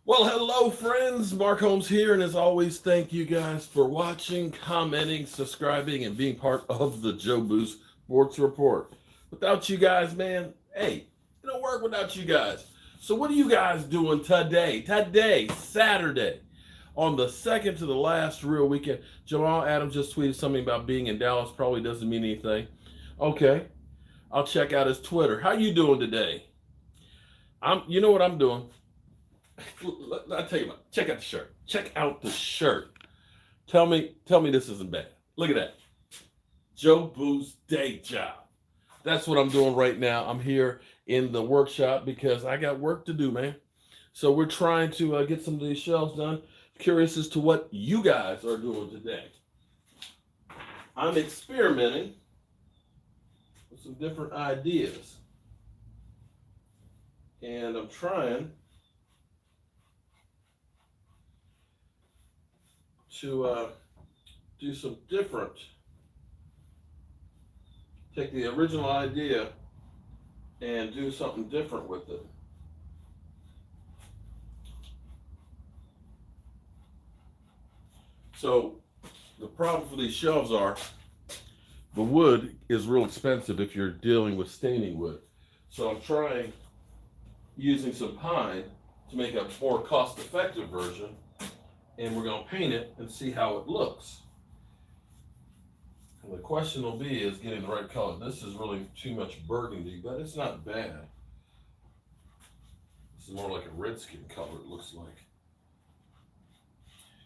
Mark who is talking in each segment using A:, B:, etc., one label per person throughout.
A: Well, hello, friends. Mark Holmes here, and as always, thank you guys for watching, commenting, subscribing, and being part of the Jobu Sports Report. Without you guys, man, hey, it don't work without you guys. So, what are you guys doing today? Today, Saturday, on the second to the last real weekend. Jamal Adams just tweeted something about being in Dallas. Probably doesn't mean anything. Okay, I'll check out his Twitter. How you doing today? You know what I'm doing. I'll tell you what. Check out the shirt. Check out the shirt. Tell me this isn't bad. Look at that. Jobu's day job. That's what I'm doing right now. I'm here in the workshop because I got work to do, man. So we're trying to get some of these shelves done. Curious as to what you guys are doing today. I'm experimenting with some different ideas, and I'm trying to do some different. Take the original idea and do something different with it. So the problem for these shelves are the wood is real expensive if you're dealing with staining wood. So I'm trying using some pine to make a more cost-effective version, and we're going to paint it and see how it looks. And the question will be is getting the right color. This is really too much burgundy, but it's not bad. This is more like a redskin color, it looks like.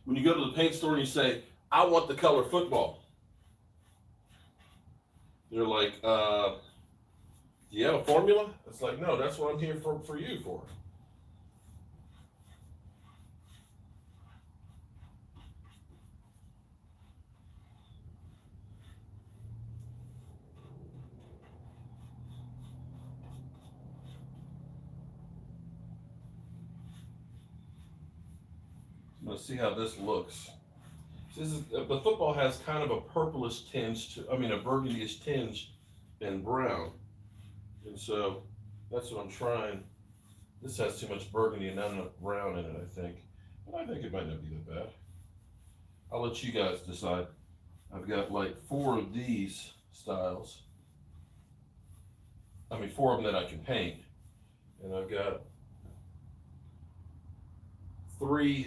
A: When you go to the paint store and you say, I want the color football, they're like, do you have a formula? It's like, no, that's what I'm here for you for. Let's see how this looks. The football has kind of a purplish tinge a burgundyish tinge and brown. And so that's what I'm trying. This has too much burgundy and not enough brown in it, I think. But I think it might not be that bad. I'll let you guys decide. I've got like 4 of these styles. I mean, 4 of them that I can paint. And I've got 3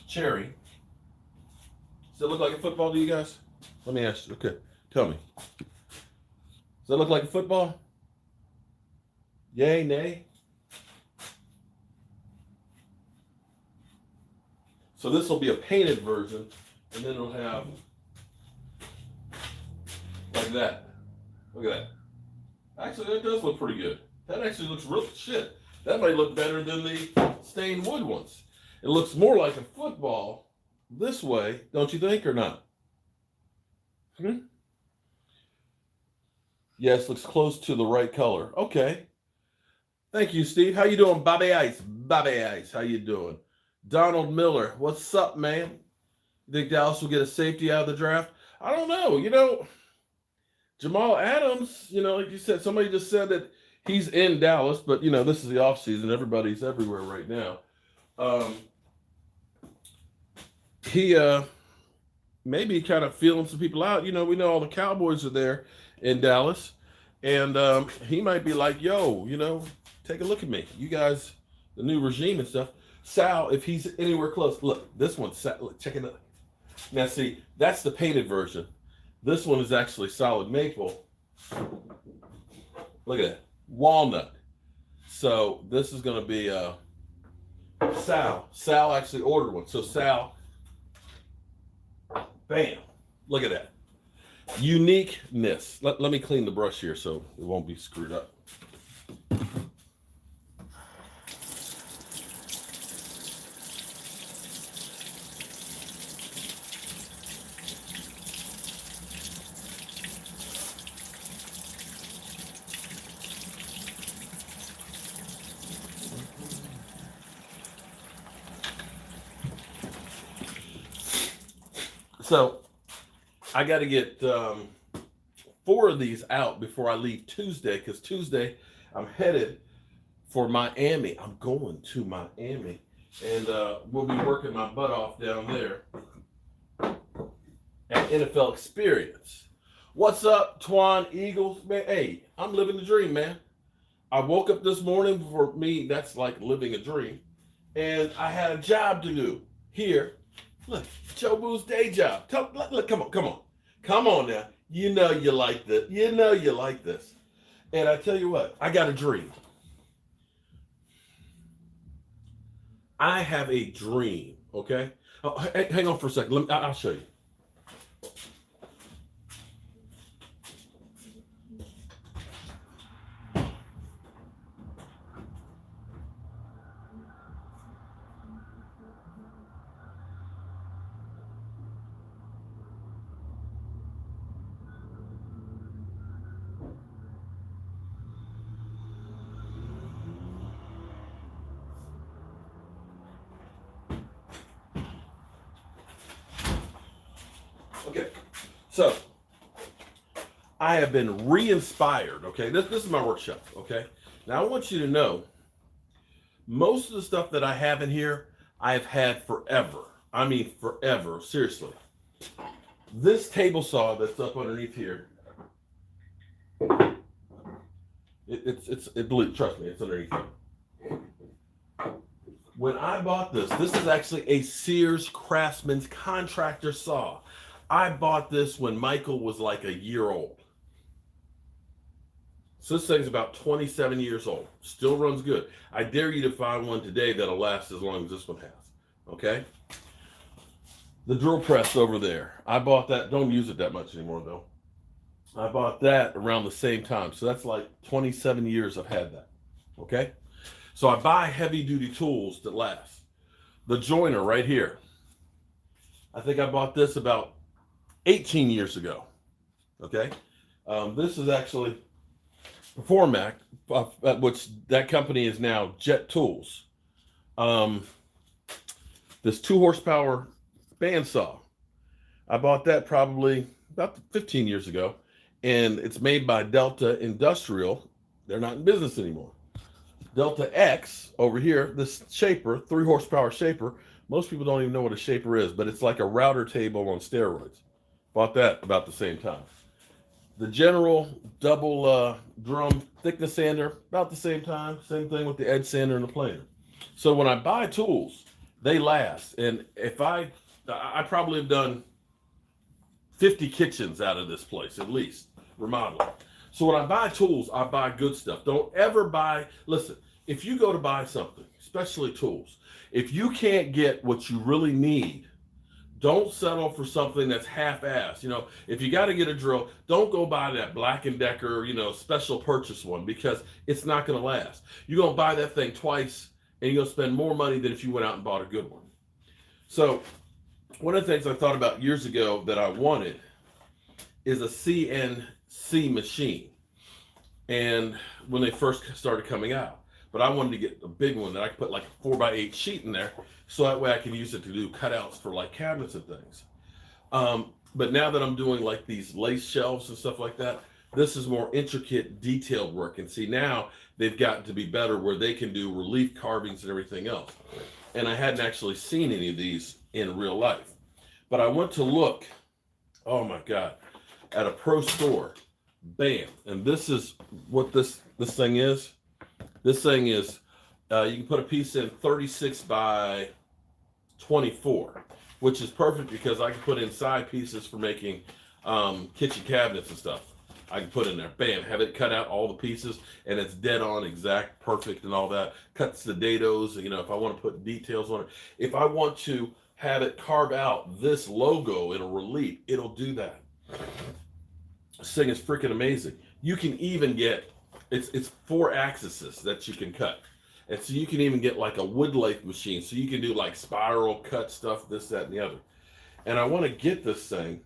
A: cherry. Does it look like a football to you guys? Let me ask you. Okay, tell me. Does that look like a football? Yay, nay? So this will be a painted version, and then it'll have like that. Look at that. Actually, that does look pretty good. That actually looks real shit. That might look better than the stained wood ones. It looks more like a football this way, don't you think, or not? Yes, looks close to the right color. Okay. Thank you, Steve. How you doing, Bobby Ice? Bobby Ice, how you doing? Donald Miller, what's up, man? You think Dallas will get a safety out of the draft? I don't know. Jamal Adams, like you said, somebody just said that he's in Dallas, but this is the offseason. Everybody's everywhere right now. He maybe kind of feeling some people out. We know all the Cowboys are there in Dallas, and he might be like, yo, take a look at me. You guys, the new regime and stuff. Sal, if he's anywhere close, look, this one's Sal, look, check it out. Now, see, that's the painted version. This one is actually solid maple. Look at that. Walnut. So this is going to be Sal. Sal actually ordered one. So Sal, bam. Look at that. Uniqueness. Let me clean the brush here so it won't be screwed up. So I got to get 4 of these out before I leave Tuesday, because Tuesday I'm headed for Miami. I'm going to Miami, and we'll be working my butt off down there at NFL Experience. What's up, Twan Eagles? Man, hey, I'm living the dream, man. I woke up this morning. For me, that's like living a dream. And I had a job to do here. Look, Jobu's day job. Look, come on. Come on now. You know you like this. You know you like this. And I tell you what, I got a dream. I have a dream, okay? Oh, hang on for a second. I'll show you. Okay, so I have been re-inspired, okay? This is my workshop, okay? Now I want you to know, most of the stuff that I have in here, I've had forever. I mean forever, seriously. This table saw that's up underneath here, it blew, trust me, it's underneath here. When I bought this is actually a Sears Craftsman's contractor saw. I bought this when Michael was like a year old. So this thing's about 27 years old. Still runs good. I dare you to find one today that'll last as long as this one has. Okay? The drill press over there. I bought that. Don't use it that much anymore though. I bought that around the same time. So that's like 27 years I've had that. Okay? So I buy heavy duty tools that last. The joiner right here. I think I bought this about 18 years ago. Okay? This is actually Formac, which that company is now Jet Tools. This 2 horsepower bandsaw. I bought that probably about 15 years ago, and it's made by Delta Industrial. They're not in business anymore. Delta X over here, this shaper, 3 horsepower shaper. Most people don't even know what a shaper is, but it's like a router table on steroids. Bought that about the same time. The General double drum thickness sander, about the same time. Same thing with the edge sander and the planer. So when I buy tools, they last. And if I probably have done 50 kitchens out of this place, at least, remodeling. So when I buy tools, I buy good stuff. Don't ever buy, listen, if you go to buy something, especially tools, if you can't get what you really need, don't settle for something that's half-assed. You know, if you got to get a drill, don't go buy that Black & Decker, special purchase one, because it's not going to last. You're going to buy that thing twice, and you're going to spend more money than if you went out and bought a good one. So one of the things I thought about years ago that I wanted is a CNC machine. And when they first started coming out. But I wanted to get a big one that I could put like a 4x8 sheet in there, so that way I can use it to do cutouts for like cabinets and things. But now that I'm doing like these lace shelves and stuff like that, this is more intricate, detailed work. And see, now they've gotten to be better where they can do relief carvings and everything else. And I hadn't actually seen any of these in real life. But I went to look, oh my God, at a pro store. Bam. And this is what this thing is. This thing is, you can put a piece in 36 by 24, which is perfect because I can put in side pieces for making kitchen cabinets and stuff. I can put in there, bam, have it cut out all the pieces, and it's dead on, exact, perfect, and all that. Cuts the dados, if I want to put details on it. If I want to have it carve out this logo in a relief, it'll do that. This thing is freaking amazing. You can even get, it's 4 axes that you can cut. And so you can even get like a wood lathe machine. So you can do like spiral cut stuff, this, that, and the other. And I want to get this thing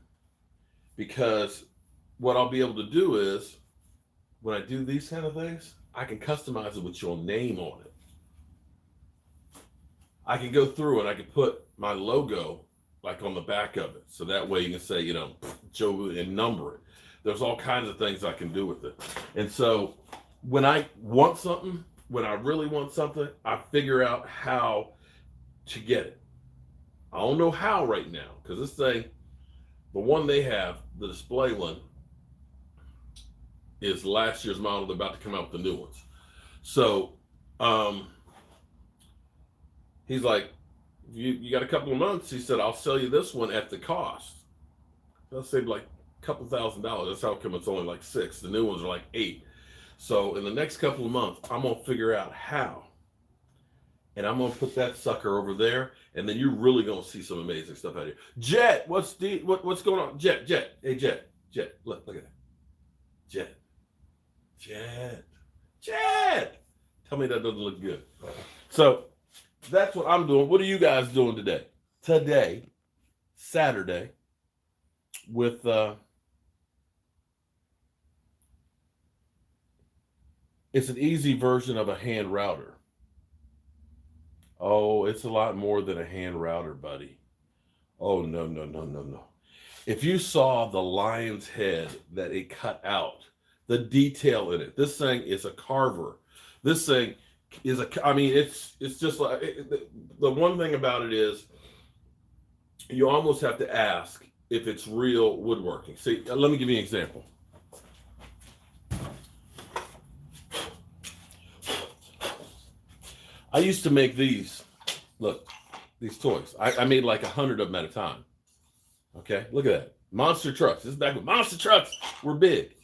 A: because what I'll be able to do is when I do these kind of things, I can customize it with your name on it. I can go through and I can put my logo like on the back of it. So that way you can say, Jobu, and number it. There's all kinds of things I can do with it. And so when I want something, when I really want something, I figure out how to get it. I don't know how right now because this thing, the one they have, the display one, is last year's model. They're about to come out with the new ones. So he's like, you got a couple of months. He said, I'll sell you this one at the cost. I'll save like a couple $1,000s. That's how come it's only like $6. The new ones are like $8. So in the next couple of months, I'm going to figure out how. And I'm going to put that sucker over there. And then you're really going to see some amazing stuff out here. Jet, what's going on? Jet. Hey, Jet. Look at that. Jet. Tell me that doesn't look good. So that's what I'm doing. What are you guys doing today? Today, Saturday, with it's an easy version of a hand router. Oh, it's a lot more than a hand router, buddy. Oh, no. If you saw the lion's head that it cut out, the detail in it, this thing is a carver. This thing is it's just like, the one thing about it is you almost have to ask if it's real woodworking. See, let me give you an example. I used to make these toys. I made like 100 of them at a time. Okay, look at that. Monster trucks. This is back when monster trucks were big.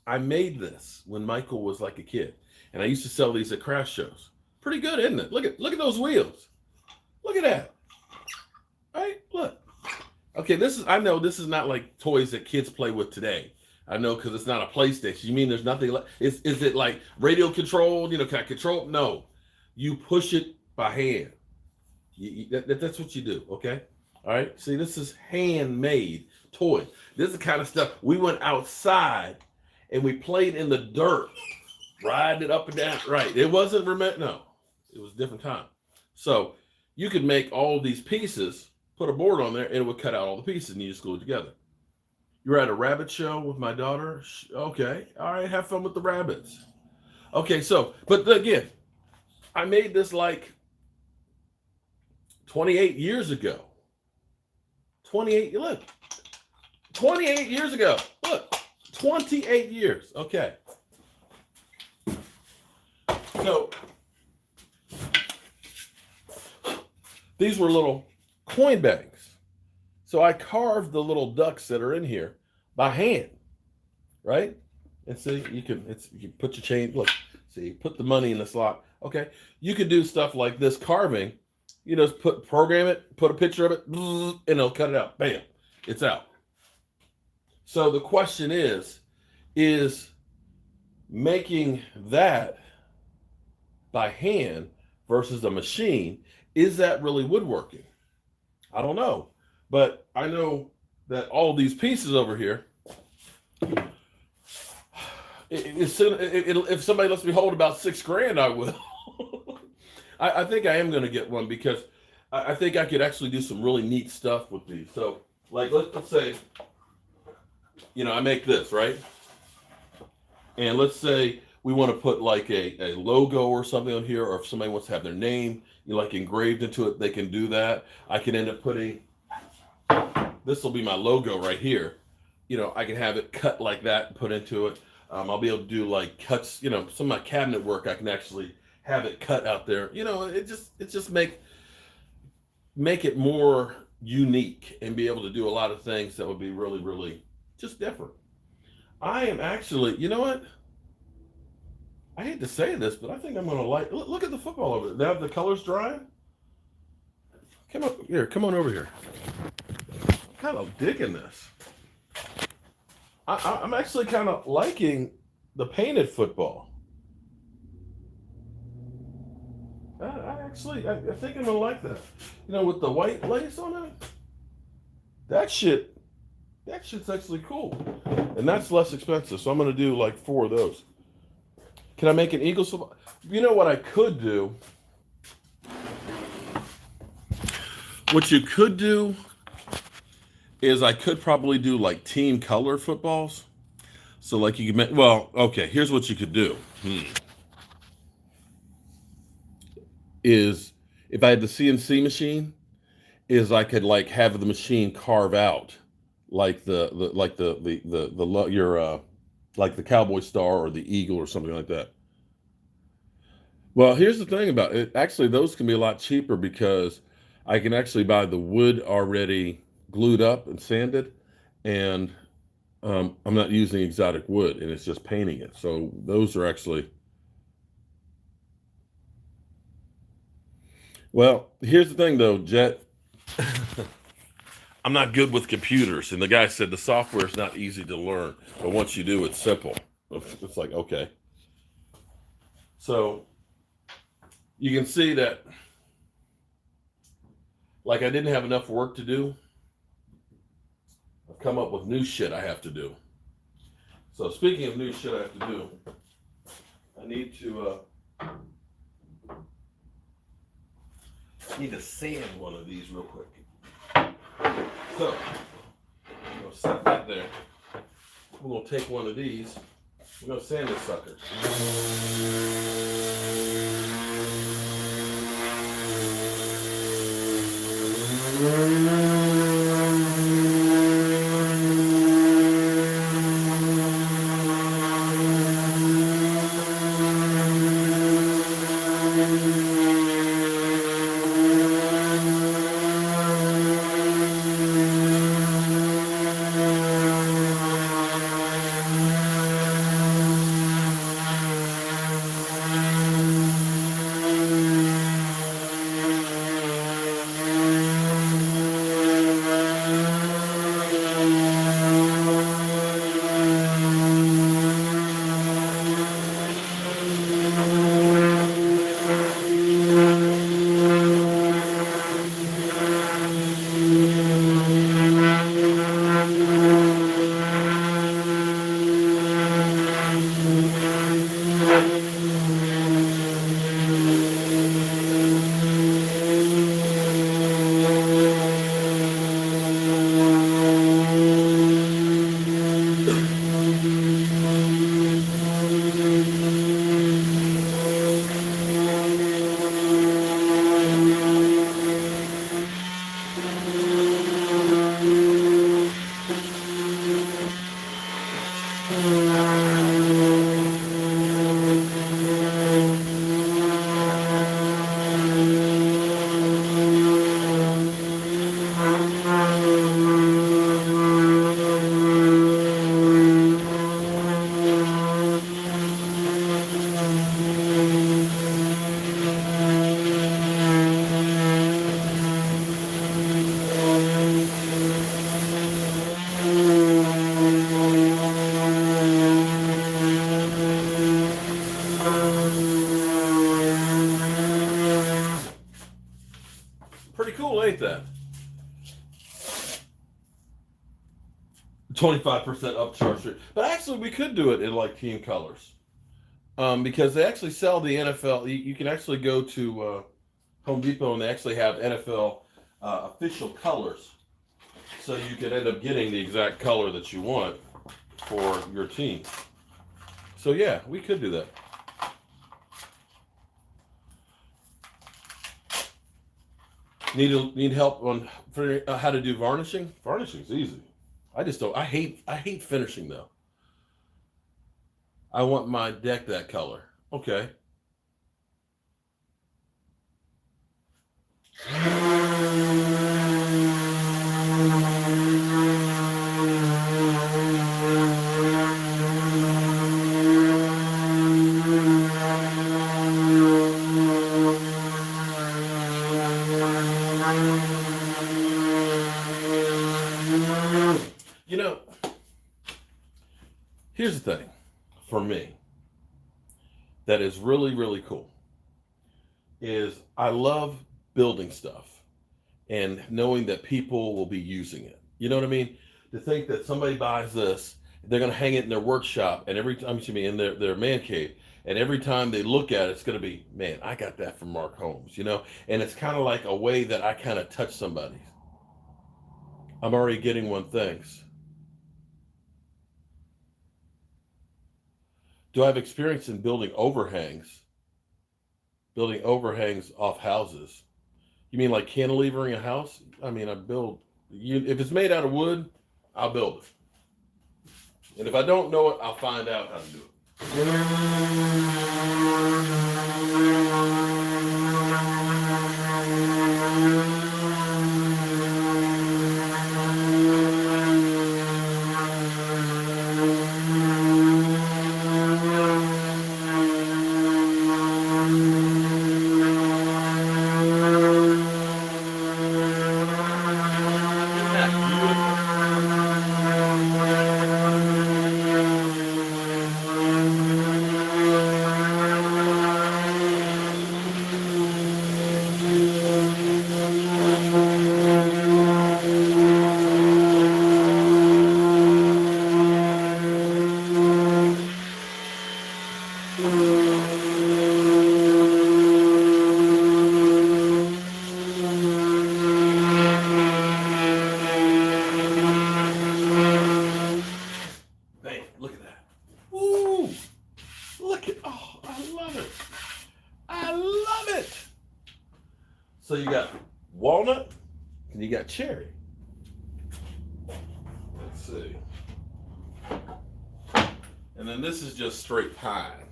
A: I made this when Michael was like a kid. And I used to sell these at craft shows. Pretty good, isn't it? Look at those wheels. Look at that. Right? Look. Okay, I know this is not like toys that kids play with today. I know because it's not a PlayStation. You mean there's nothing like, is it like radio controlled? Can I control? No. You push it by hand. That's what you do, okay? All right? See, this is handmade toy. This is the kind of stuff we went outside and we played in the dirt, riding it up and down. Right. It wasn't no. It was a different time. So you could make all these pieces, put a board on there, and it would cut out all the pieces and you just glue it together. You were at a rabbit show with my daughter? Okay. All right. Have fun with the rabbits. Okay. So, but again, I made this like 28 years ago. 28 years ago. Look, 28 years. Okay. So these were little coin bags. So I carved the little ducks that are in here by hand, right? And see, you can put your chain, look, see, put the money in the slot. Okay. You could do stuff like this carving, just program it, put a picture of it, and it'll cut it out. Bam, it's out. So the question is making that by hand versus a machine, is that really woodworking? I don't know. But I know that all these pieces over here, if somebody lets me hold about $6,000, I will. I think I am going to get one because I think I could actually do some really neat stuff with these. So, like, let's say, I make this, right? And let's say we want to put like a logo or something on here, or if somebody wants to have their name, like engraved into it, they can do that. I can end up putting, this will be my logo right here. I can have it cut like that and put into it. I'll be able to do like cuts, some of my cabinet work, I can actually have it cut out there. It just make it more unique and be able to do a lot of things that would be really, really just different. I am actually, you know what? I hate to say this, but I think I'm going to look at the football over there. Now the color's drying. Come on over here. I'm kind of digging this. I'm actually kind of liking the painted football. I think I'm going to like that. With the white lace on it. That shit's actually cool. And that's less expensive. So I'm going to do like 4 of those. Can I make an Eagles football? You know what I could do? What you could do is I could probably do like team color footballs. So like you could make, okay, here's what you could do. is if I had the CNC machine, is I could like have the machine carve out like the like your like the cowboy star or the eagle or something like that. Well, here's the thing about it. Actually, those can be a lot cheaper because I can actually buy the wood already glued up and sanded, and I'm not using exotic wood, and it's just painting it. So those are actually well. Here's the thing, though, Jet. I'm not good with computers, and the guy said the software is not easy to learn, but once you do, it's simple. It's like okay. So you can see that, like I didn't have enough work to do. I've come up with new shit I have to do. So speaking of new shit I have to do, I need to sand one of these real quick. So I'm gonna set that there. We're gonna take one of these. We're gonna sand this sucker. Pretty cool, ain't that? 25% upcharge rate. But actually, we could do it in like team colors. Because they actually sell the NFL. You can actually go to Home Depot and they actually have NFL official colors. So you could end up getting the exact color that you want for your team. So yeah, we could do that. Need help on how to do varnishing? Varnishing's easy. I just don't. I hate finishing though. I want my deck that color. Okay. You know, here's the thing for me that is really, really cool is I love building stuff and knowing that people will be using it. You know what I mean? To think that somebody buys this, they're going to hang it in their workshop and every time, excuse me, in their man cave. And every time they look at it, it's going to be, man, I got that from Mark Holmes, you know? And it's kind of like a way that I kind of touch somebody. I'm already getting one, thanks. Do I have experience in building overhangs? building overhangs off houses. You mean like cantilevering a house? I mean, I build. If it's made out of wood, I'll build it. And if I don't know it, I'll find out how to do it. Man, look at that. Ooh, look at, oh, I love it. I love it. So you got walnut and you got cherry. Let's see. And then this is just straight pine.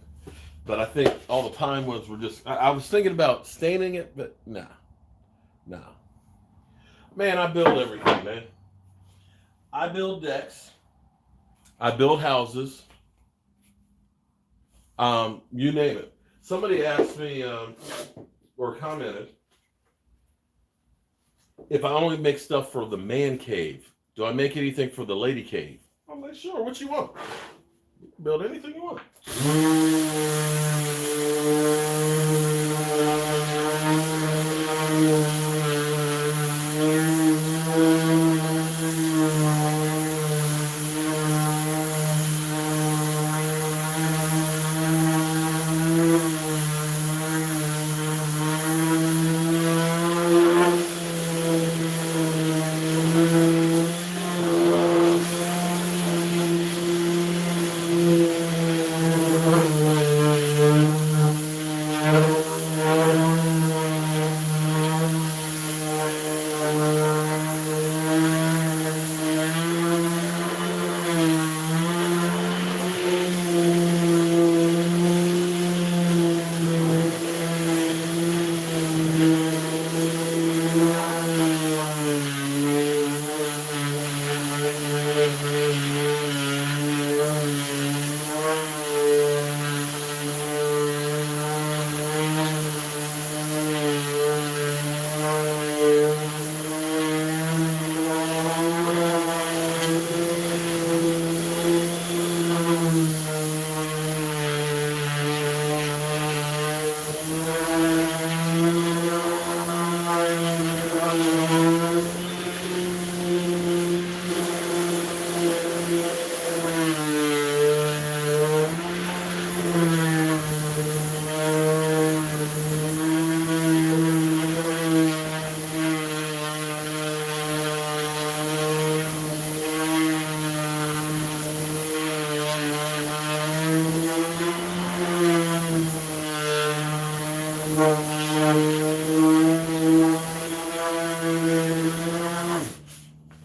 A: But I think all the pine ones were just, I was thinking about staining it, but nah. Man, I build everything, man. I build decks. I build houses. You name it. Somebody asked me, or commented, if I only make stuff for the man cave, do I make anything for the lady cave? I'm like, sure, what you want? Build anything you want.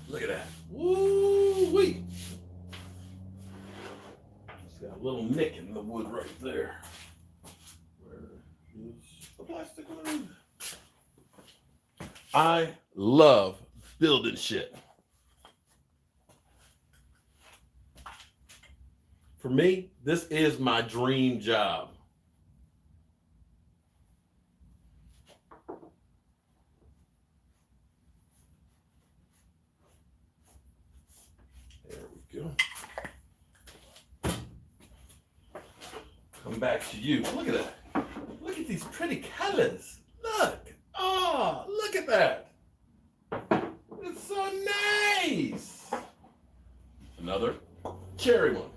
A: Look at that. Woo-wee. It's got a little nick in the wood right there. Where is the plastic one? I love building shit. For me, this is my dream job. There we go. Come back to you. Look at that. Look at these pretty colors. Look. Oh, look at that. It's so nice. Another cherry one.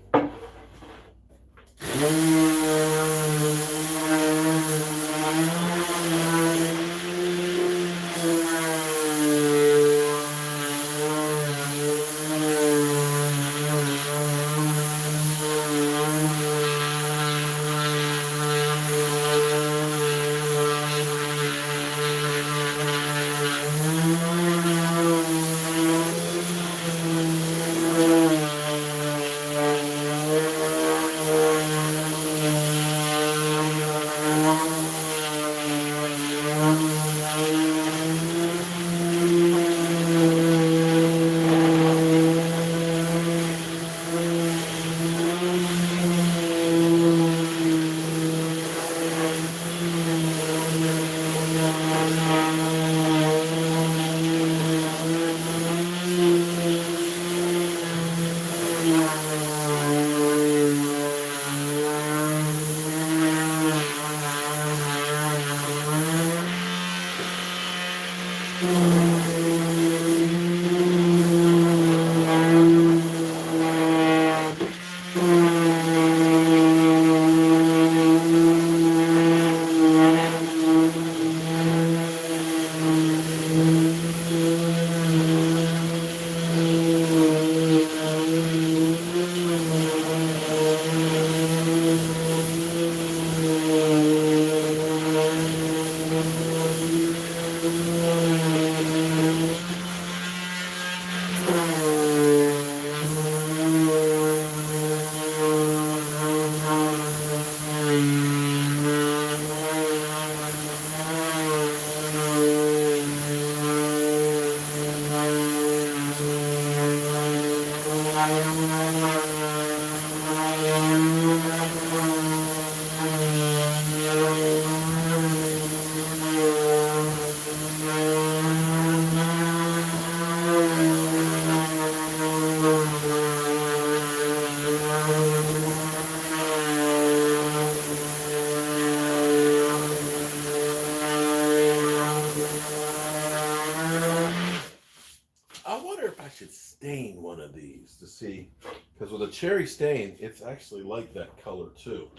A: could stain one of these to see, because with a cherry stain, it's actually like that color too.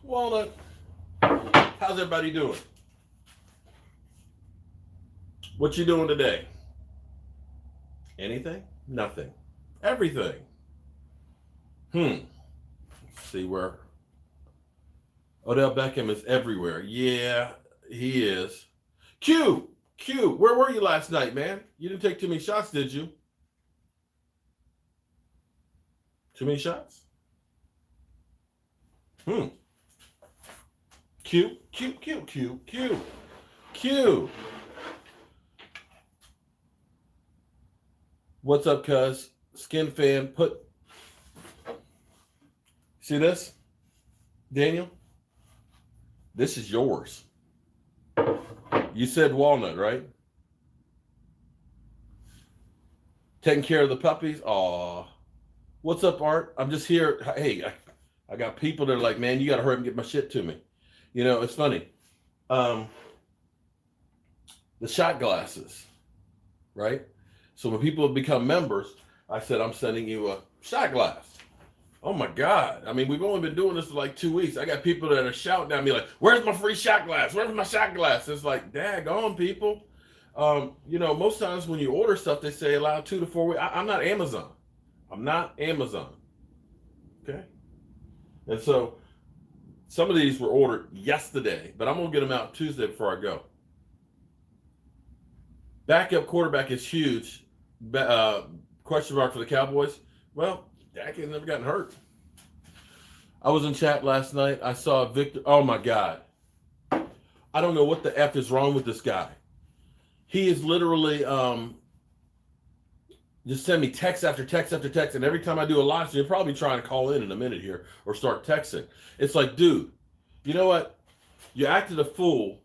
A: Walnut, how's everybody doing? What you doing today? Anything? Nothing. Everything. Let's see where Odell Beckham is everywhere. Yeah, he is. Q, where were you last night, man? You didn't take too many shots, did you? Too many shots? Q. What's up, cuz? Skin fan, see this? Daniel? This is yours. You said walnut, right? Taking care of the puppies? Aw. What's up, Art? I'm just here. Hey, I got people that are like, man, you got to hurry up and get my shit to me. You know, it's funny. The shot glasses, right? So when people have become members, I said, I'm sending you a shot glass. Oh my God. I mean, we've only been doing this for like 2 weeks. I got people that are shouting at me like, where's my free shot glass? Where's my shot glass? It's like, daggone people. You know, most times when you order stuff, they say allow 2 to 4 weeks. I'm not Amazon. Okay. And so some of these were ordered yesterday, but I'm going to get them out Tuesday before I go. Backup quarterback is huge. Question mark for the Cowboys. Well, Dak has never gotten hurt. I was in chat last night. I saw Victor. Oh my God. I don't know what the F is wrong with this guy. He is literally just send me text after text after text. And every time I do a live stream, you're probably trying to call in a minute here or start texting. It's like, dude, you know what? You acted a fool.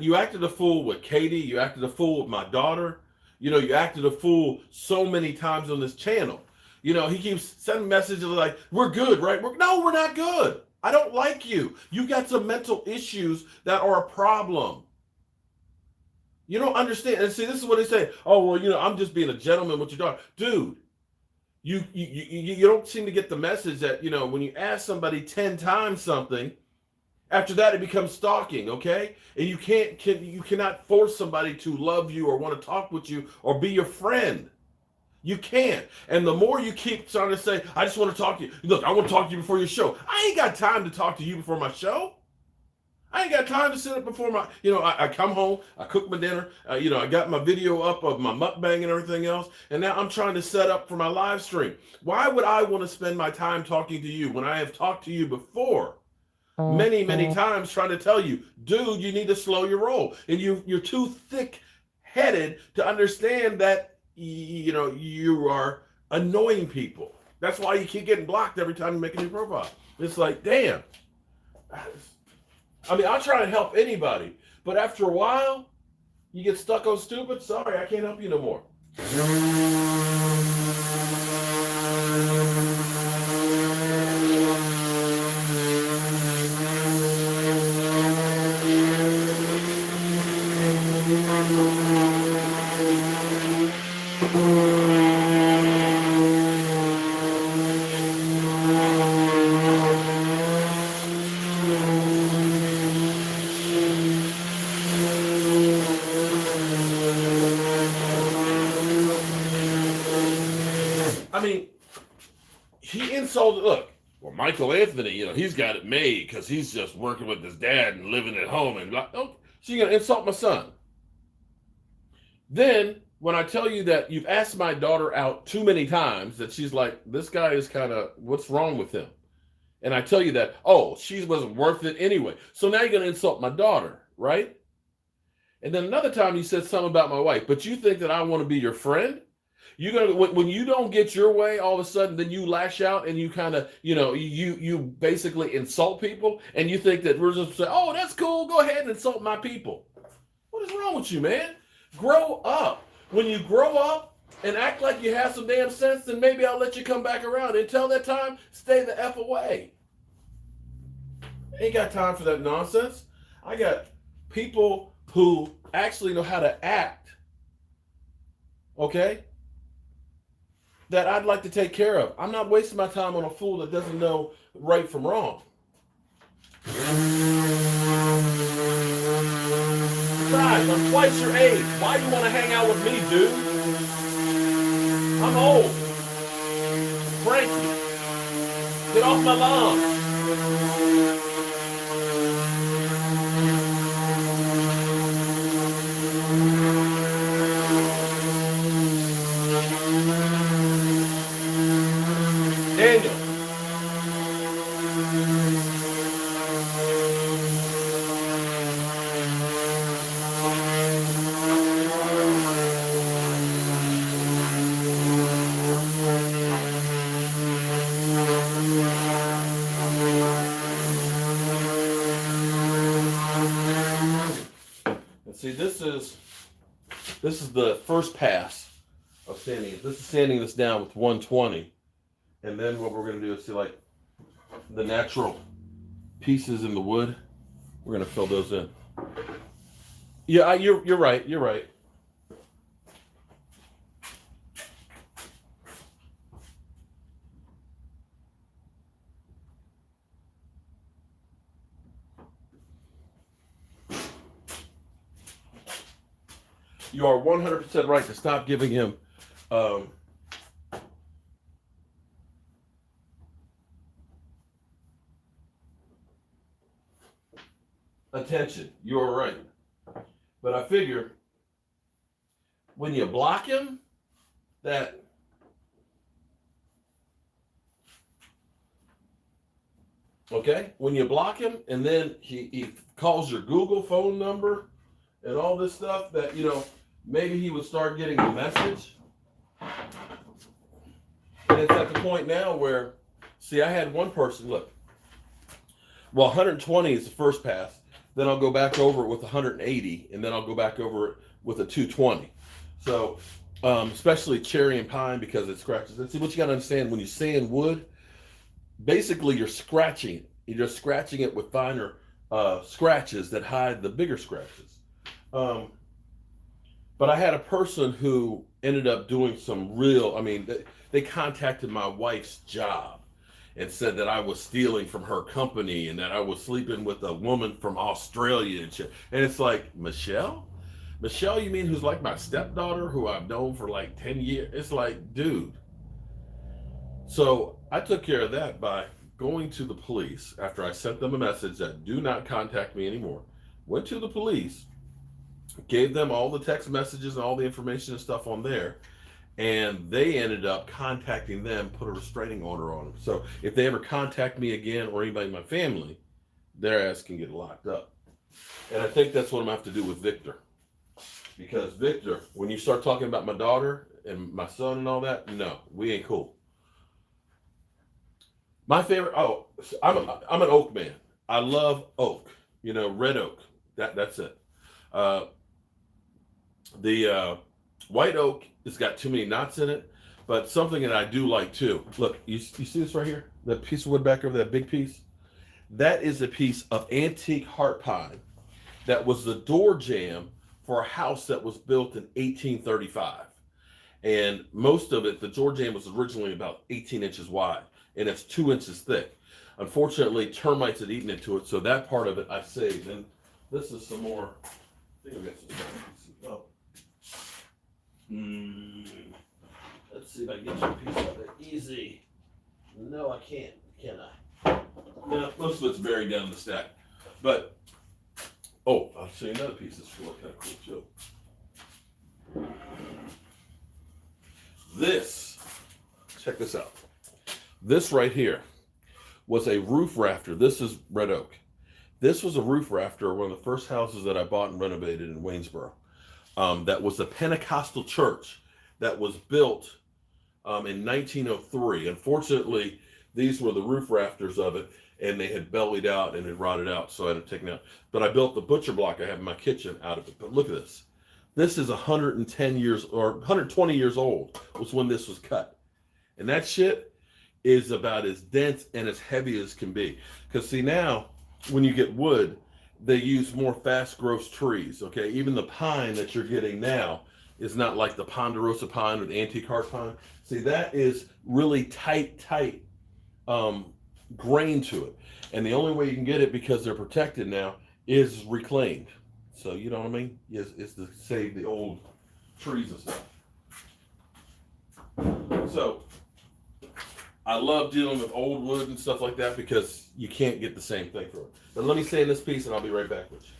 A: You acted a fool with Katie. You acted a fool with my daughter. You know, you acted a fool so many times on this channel. You know, he keeps sending messages like, we're good, right? No, we're not good. I don't like you. You got some mental issues that are a problem. You don't understand. And see, this is what they say. Oh, well, you know, I'm just being a gentleman with your daughter. Dude, you don't seem to get the message that, you know, when you ask somebody 10 times something, after that, it becomes stalking, okay? And you cannot force somebody to love you or want to talk with you or be your friend. You can't. And the more you keep trying to say, I just want to talk to you. Look, I want to talk to you before your show. I ain't got time to talk to you before my show. I ain't got time to sit up before my, you know, I come home, I cook my dinner, you know, I got my video up of my mukbang and everything else, and now I'm trying to set up for my live stream. Why would I want to spend my time talking to you when I have talked to you before many, many times trying to tell you, dude, you need to slow your roll. And you're too thick-headed to understand that, you know, you are annoying people. That's why you keep getting blocked every time you make a new profile. It's like, damn. I mean, I'll try to help anybody, but after a while, you get stuck on stupid. Sorry, I can't help you no more. I mean, he insulted, look, well, Michael Anthony, you know, he's got it made because he's just working with his dad and living at home. And like, oh, so you're going to insult my son. Then, when I tell you that you've asked my daughter out too many times, that she's like, this guy is kind of, what's wrong with him? And I tell you that, oh, she wasn't worth it anyway. So now you're going to insult my daughter, right? And then another time you said something about my wife, but you think that I want to be your friend? You're gonna, when you don't get your way, all of a sudden, then you lash out and you kind of, you know, you basically insult people, and you think that we're just say, oh, that's cool, go ahead and insult my people. What is wrong with you, man? Grow up. When you grow up and act like you have some damn sense, then maybe I'll let you come back around. Until that time, stay the F away. Ain't got time for that nonsense. I got people who actually know how to act, okay, that I'd like to take care of. I'm not wasting my time on a fool that doesn't know right from wrong. Besides, I'm twice your age. Why do you want to hang out with me, dude? I'm old. Frankie, get off my lawn. Daniel. And see, this is the first pass of sanding it. This is sanding this down with 120. And then what we're going to do is see, like, the natural pieces in the wood. We're going to fill those in. Yeah, you're right. You're right. You are 100% right to stop giving him attention. You're right. But I figure when you block him, that okay, when you block him and then he calls your Google phone number and all this stuff, that maybe he would start getting the message. And it's at the point now where, see, I had one person, look, well, 120 is the first pass. Then I'll go back over it with 180, and then I'll go back over it with a 220. So, especially cherry and pine, because it scratches. And see, what you got to understand, when you sand wood, basically you're scratching it. You're just scratching it with finer scratches that hide the bigger scratches. But I had a person who ended up doing some real, they contacted my wife's job and said that I was stealing from her company and that I was sleeping with a woman from Australia and shit. And it's like, Michelle? Michelle, you mean who's like my stepdaughter, who I've known for like 10 years? It's like, dude. So I took care of that by going to the police after I sent them a message that do not contact me anymore. Went to the police, gave them all the text messages and all the information and stuff on there. And they ended up contacting them, put a restraining order on them. So if they ever contact me again or anybody in my family, their ass can get locked up. And I think that's what I'm going to have to do with Victor. Because Victor, when you start talking about my daughter and my son and all that, no, we ain't cool. My favorite, I'm an oak man. I love oak, red oak. That's it. The white oak has got too many knots in it, but something that I do like too. Look, you see this right here? That piece of wood back over, that big piece? That is a piece of antique heart pine that was the door jamb for a house that was built in 1835. And most of it, the door jamb was originally about 18 inches wide, and it's 2 inches thick. Unfortunately, termites had eaten into it, so that part of it I saved. And this is some more. I think I've got some. Oh. Let's see if I can get you a piece of it. Easy. No, I can't. Can I? No, most of it's buried down in the stack. But, I'll show you another piece that's really kind of cool too. This, check this out. This right here was a roof rafter. This is red oak. This was a roof rafter, one of the first houses that I bought and renovated in Waynesboro. That was a Pentecostal church that was built in 1903. Unfortunately, these were the roof rafters of it, and they had bellied out and had rotted out, so I had to take it out. But I built the butcher block I have in my kitchen out of it. But look at this. This is 110 years or 120 years old was when this was cut. And that shit is about as dense and as heavy as can be. Because see now, when you get wood, they use more fast growth trees. Okay, even the pine that you're getting now is not like the ponderosa pine or the antique heart pine. See, that is really tight um, grain to it, and the only way you can get it, because they're protected now, is reclaimed. So you know what I mean? Is to save the old trees and stuff. So I love dealing with old wood and stuff like that because you can't get the same thing for it. But let me say in this piece, and I'll be right back with you.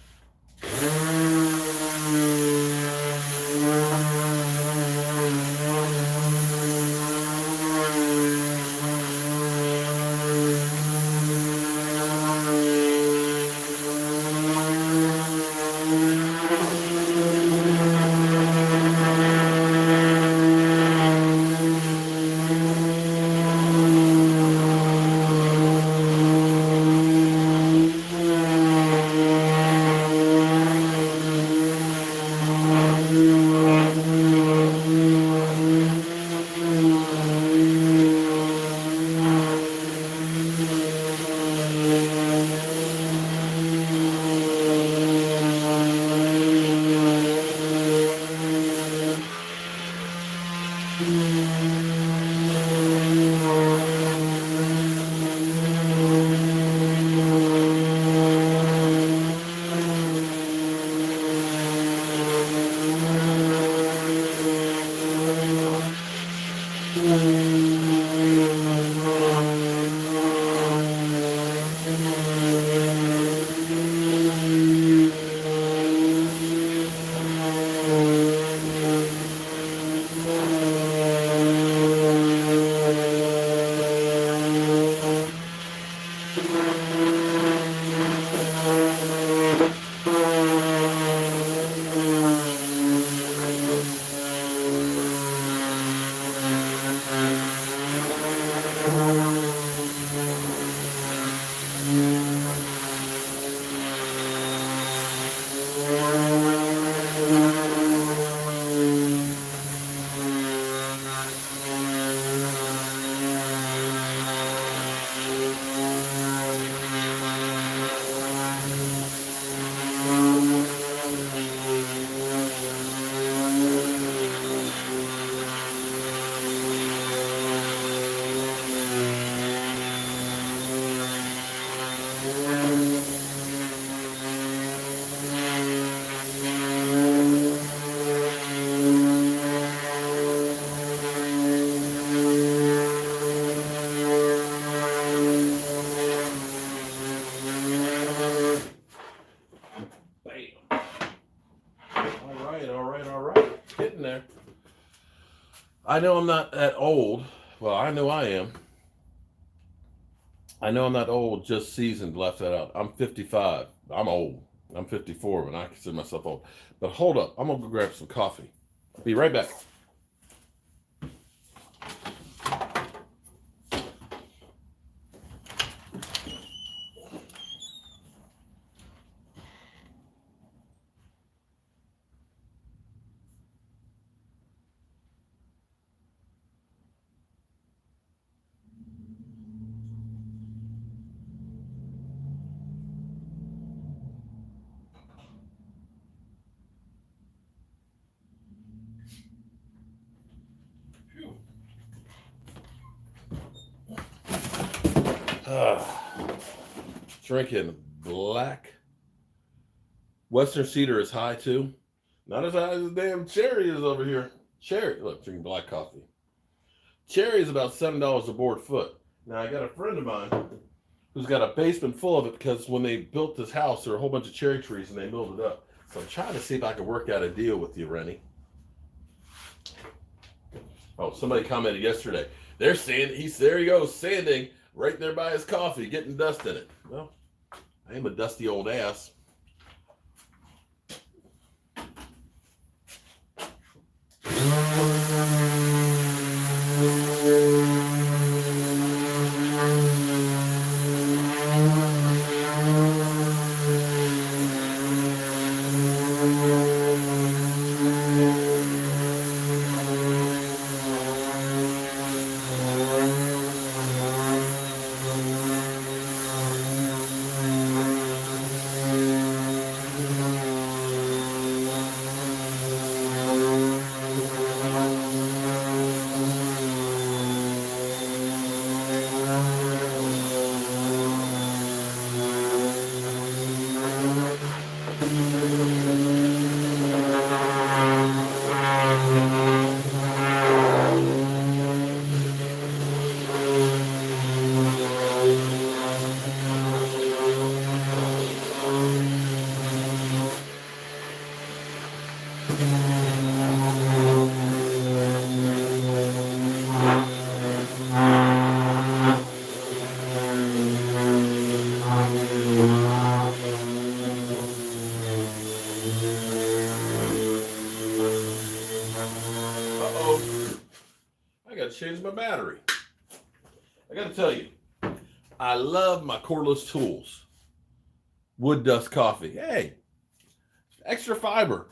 A: Getting there. I know I'm not that old. Well, I know I am. I know I'm not old, just seasoned, left that out. I'm 55. I'm old. I'm 54, and I consider myself old. But hold up. I'm going to go grab some coffee. Be right back. Drinking black. Western cedar is high too. Not as high as the damn cherry is over here. Cherry, look, drinking black coffee. Cherry is about $7 a board foot. Now I got a friend of mine who's got a basement full of it because when they built this house, there were a whole bunch of cherry trees and they milled it up. So I'm trying to see if I can work out a deal with you, Rennie. Oh, somebody commented yesterday. They're sanding. There he goes, sanding right there by his coffee, getting dust in it. Well, I am a dusty old ass. Uh-oh. I got to change my battery. I got to tell you, I love my cordless tools. Wood dust coffee. Hey, extra fiber.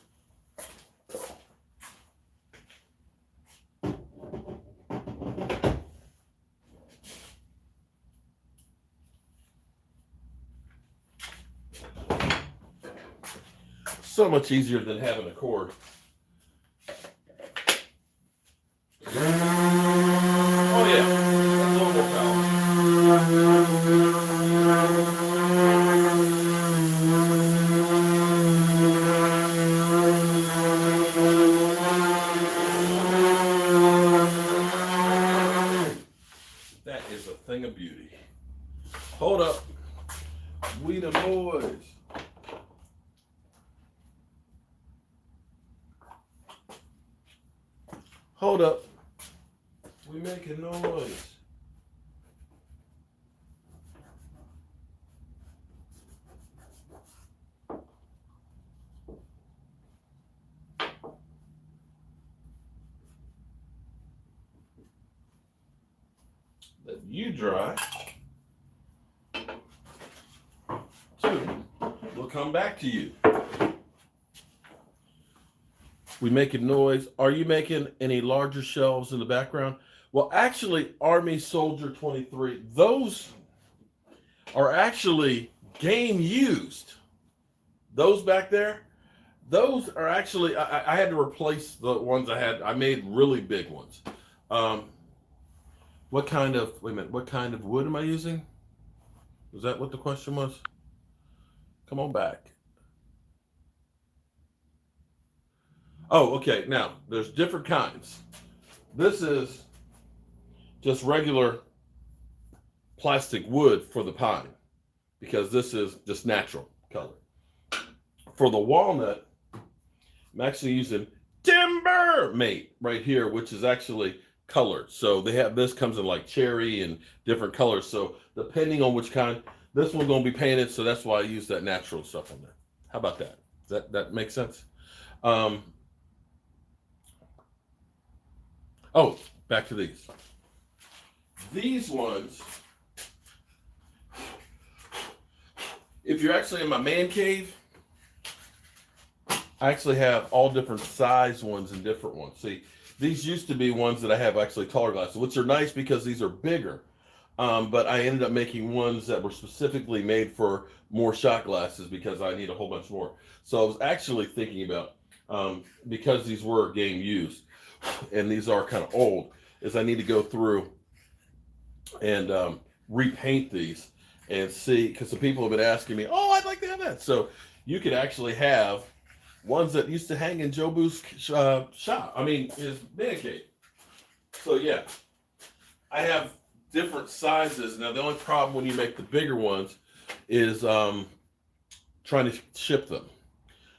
A: So much easier than having a cord. Oh yeah, a little more power. That is a thing of beauty. Hold up. We the boys. Hold up. We making noise. Let you dry. Two. We'll come back to you. We making noise. Are you making any larger shelves in the background? Well, actually, Army Soldier 23, those are actually game used. Those back there, those are actually, I had to replace the ones I had. I made really big ones. What kind of, wait a minute, what kind of wood am I using? Was that what the question was? Come on back. Oh, okay. Now, there's different kinds. This is just regular plastic wood for the pine because this is just natural color. For the walnut, I'm actually using Timber Mate right here, which is actually colored. So they have, this comes in like cherry and different colors. So depending on which kind, this one's going to be painted. So that's why I use that natural stuff on there. How about that? That makes sense? Oh, back to these. These ones, if you're actually in my man cave, I actually have all different size ones and different ones. See, these used to be ones that I have actually taller glasses, which are nice because these are bigger. But I ended up making ones that were specifically made for more shot glasses because I need a whole bunch more. So I was actually thinking about, because these were game used and these are kind of old, is I need to go through and repaint these and see, because the people have been asking me, oh, I'd like to have that. So you could actually have ones that used to hang in Jobu's shop. I mean, his man cave. So yeah, I have different sizes. Now the only problem when you make the bigger ones is trying to ship them.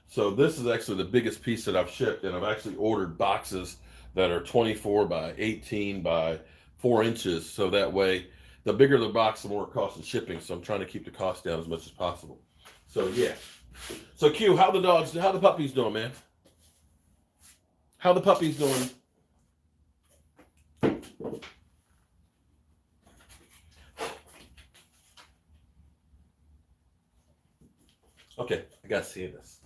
A: So this is actually the biggest piece that I've shipped, and I've actually ordered boxes that are 24 by 18 by 4 inches. So that way, the bigger the box, the more it costs in shipping. So I'm trying to keep the cost down as much as possible. So yeah. So Q, how the puppies doing, man? How the puppies doing? Okay, I gotta see this.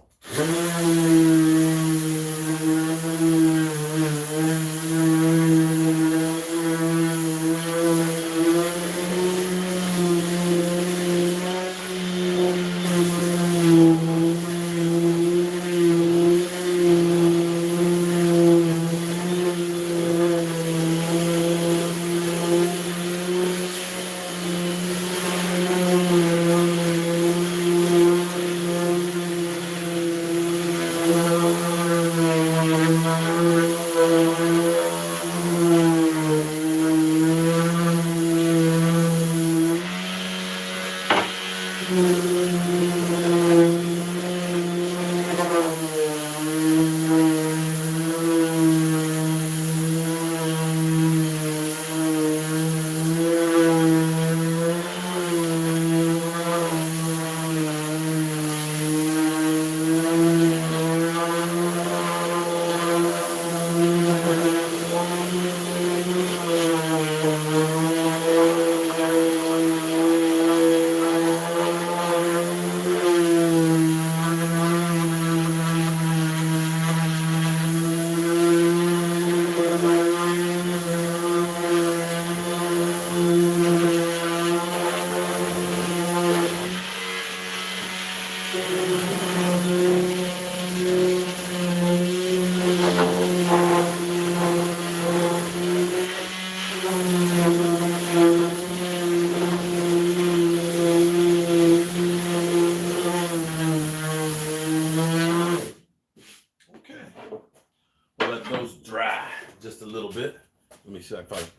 A: I find.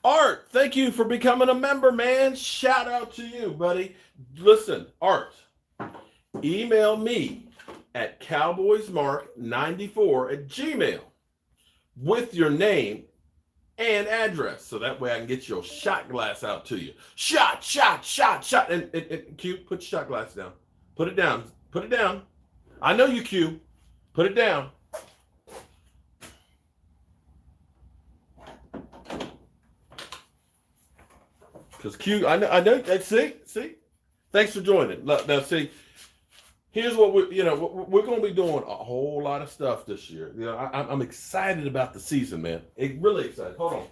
A: Art, thank you for becoming a member, man. Shout out to you, buddy. Listen, Art, email me at cowboysmark94@gmail with your name and address, so that way I can get your shot glass out to you. Shot. And Q, put your shot glass down. Put it down. Put it down. I know you, Q. Put it down. Because Q, I know. See. Thanks for joining. Now, see, here's what we're going to be doing a whole lot of stuff this year. I'm excited about the season, man. Really excited. Hold on.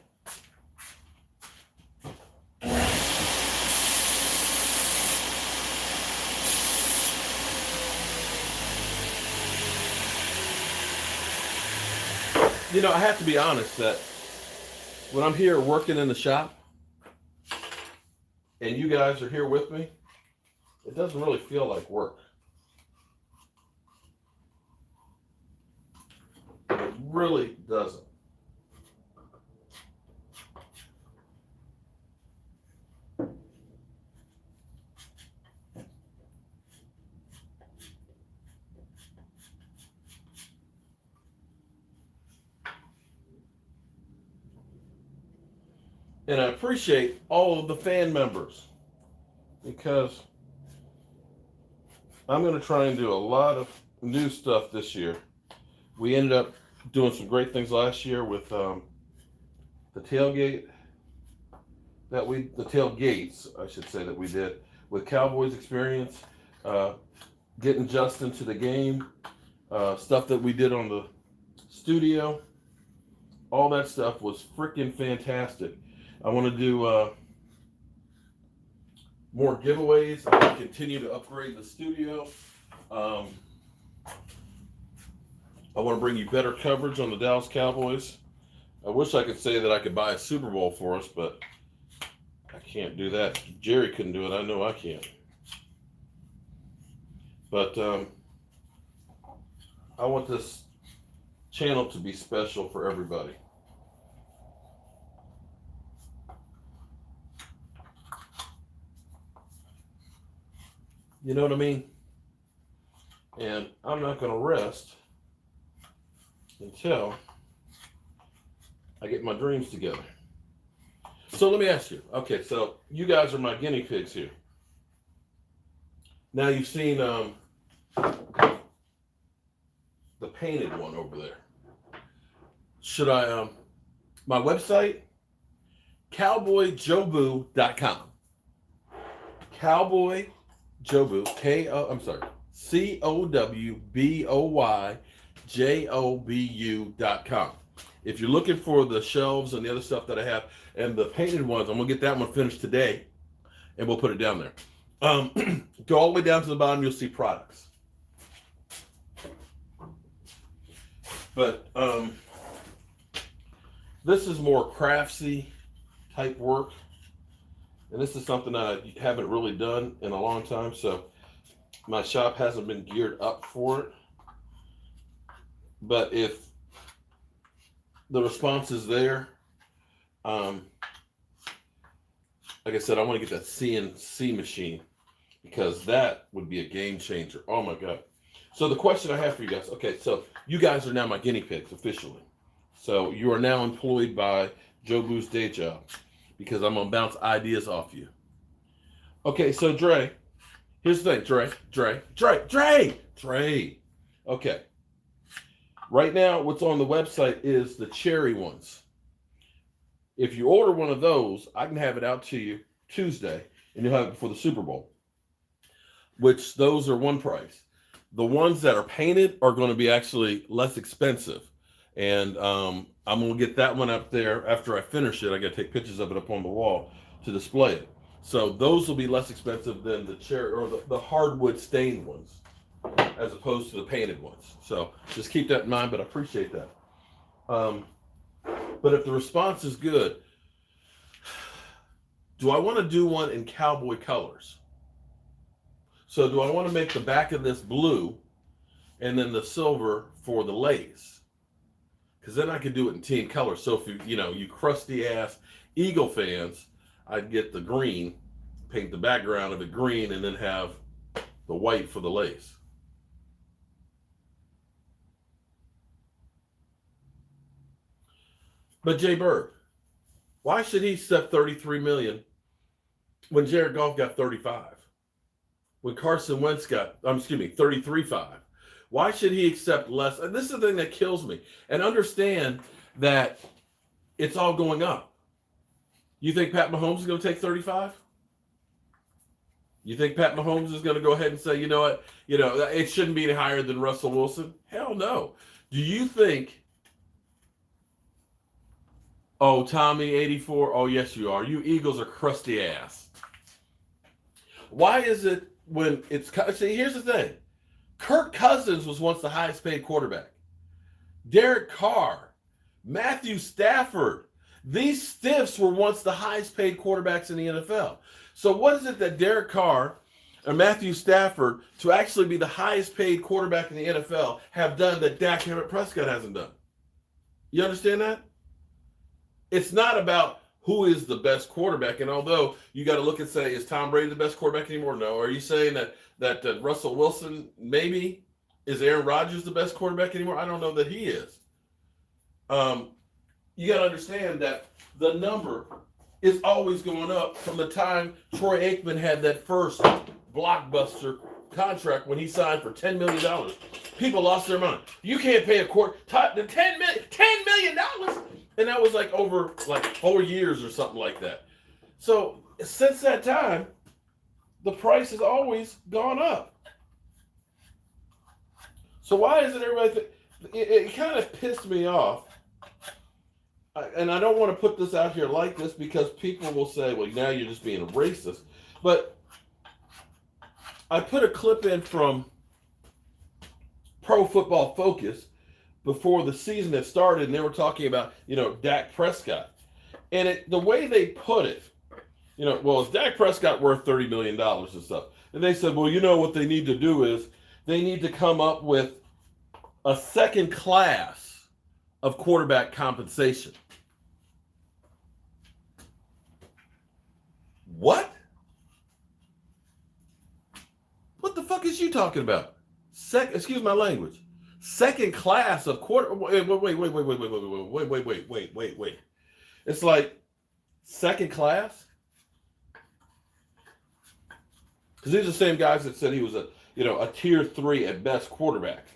A: I have to be honest that when I'm here working in the shop and you guys are here with me, it doesn't really feel like work. It really doesn't. And I appreciate all of the fan members because I'm going to try and do a lot of new stuff this year. We ended up doing some great things last year with the tailgates, I should say, that we did with Cowboys Experience, getting Justin to the game, stuff that we did on the studio. All that stuff was freaking fantastic. I want to do more giveaways. I want to continue to upgrade the studio. I want to bring you better coverage on the Dallas Cowboys. I wish I could say that I could buy a Super Bowl for us, but I can't do that. Jerry couldn't do it. I know I can't. But I want this channel to be special for everybody. You know what I mean? And I'm not going to rest until I get my dreams together. So let me ask you. Okay, so you guys are my guinea pigs here. Now you've seen the painted one over there. Should I, my website, cowboyjobu.com. Cowboy Jobu, COWBOYJOBU.com. If you're looking for the shelves and the other stuff that I have and the painted ones, I'm going to get that one finished today and we'll put it down there. Go all the way down to the bottom, you'll see products. But this is more craftsy type work. And this is something I haven't really done in a long time, so my shop hasn't been geared up for it. But if the response is there, like I said, I want to get that CNC machine because that would be a game changer. Oh my God. So the question I have for you guys, okay, so you guys are now my guinea pigs officially. So you are now employed by Jobu's day job, because I'm going to bounce ideas off you. Okay, so Dre, here's the thing, Dre. Okay. Right now, what's on the website is the cherry ones. If you order one of those, I can have it out to you Tuesday, and you'll have it before the Super Bowl, which those are one price. The ones that are painted are going to be actually less expensive. And I'm going to get that one up there after I finish it. I got to take pictures of it up on the wall to display it. So those will be less expensive than the cherry or the hardwood stained ones as opposed to the painted ones. So just keep that in mind, but I appreciate that. But if the response is good, do I want to do one in cowboy colors? So do I want to make the back of this blue and then the silver for the lace? because then I could do it in team color. So if you crusty ass Eagle fans, I'd get the green, paint the background of it green, and then have the white for the lace. But Jay Bird, why should he accept $33 million when Jared Goff got 35? When Carson Wentz got, 33.5. Why should he accept less? And this is the thing that kills me. And understand that it's all going up. You think Pat Mahomes is going to take 35? You think Pat Mahomes is going to go ahead and say, you know what, it shouldn't be any higher than Russell Wilson? Hell no. Do you think, oh, Tommy, 84, oh, yes, you are. You Eagles are crusty ass. Why is it when it's, see, here's the thing. Kirk Cousins was once the highest paid quarterback. Derek Carr, Matthew Stafford, these stiffs were once the highest paid quarterbacks in the NFL. So what is it that Derek Carr or Matthew Stafford, to actually be the highest paid quarterback in the NFL, have done that Dak Prescott hasn't done? You understand that? It's not about who is the best quarterback. And although you got to look and say, is Tom Brady the best quarterback anymore? No. Are you saying that Russell Wilson maybe? Is Aaron Rodgers the best quarterback anymore? I don't know that he is. You got to understand that the number is always going up from the time Troy Aikman had that first blockbuster contract when he signed for $10 million. People lost their mind. You can't pay $10 million. And that was over 4 years or something like that. So since that time, the price has always gone up. So why is it everybody it kind of pissed me off. And I don't want to put this out here like this because people will say, well, now you're just being a racist. But I put a clip in from Pro Football Focus before the season had started, and they were talking about, Dak Prescott. And the way they put it, well, is Dak Prescott worth $30 million and stuff? And they said, well, what they need to do is they need to come up with a second class of quarterback compensation. What? What the fuck is you talking about? Excuse my language. Second class of wait. It's like second class? Because these are the same guys that said he was a tier 3 at best quarterback.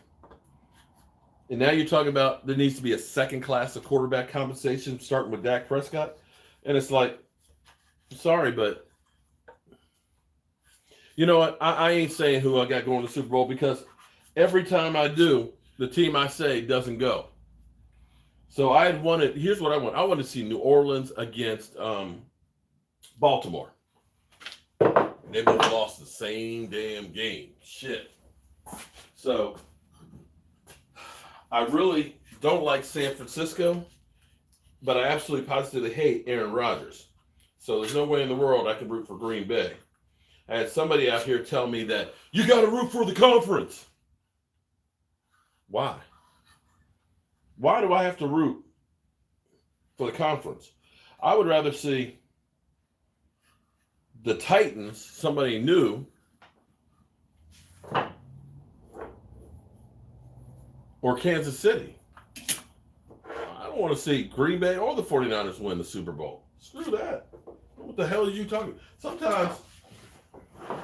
A: And now you're talking about there needs to be a second class of quarterback compensation starting with Dak Prescott. And it's like, sorry, but you know what? I ain't saying who I got going to the Super Bowl because every time I do, the team I say doesn't go. So here's what I want. I want to see New Orleans against Baltimore. And they both lost the same damn game. Shit. So I really don't like San Francisco, but I absolutely positively hate Aaron Rodgers. So there's no way in the world I can root for Green Bay. I had somebody out here tell me that you got to root for the conference. Why? Why do I have to root for the conference? I would rather see the Titans, somebody new, or Kansas City. I don't want to see Green Bay or the 49ers win the Super Bowl. Screw that. What the hell are you talking about? Sometimes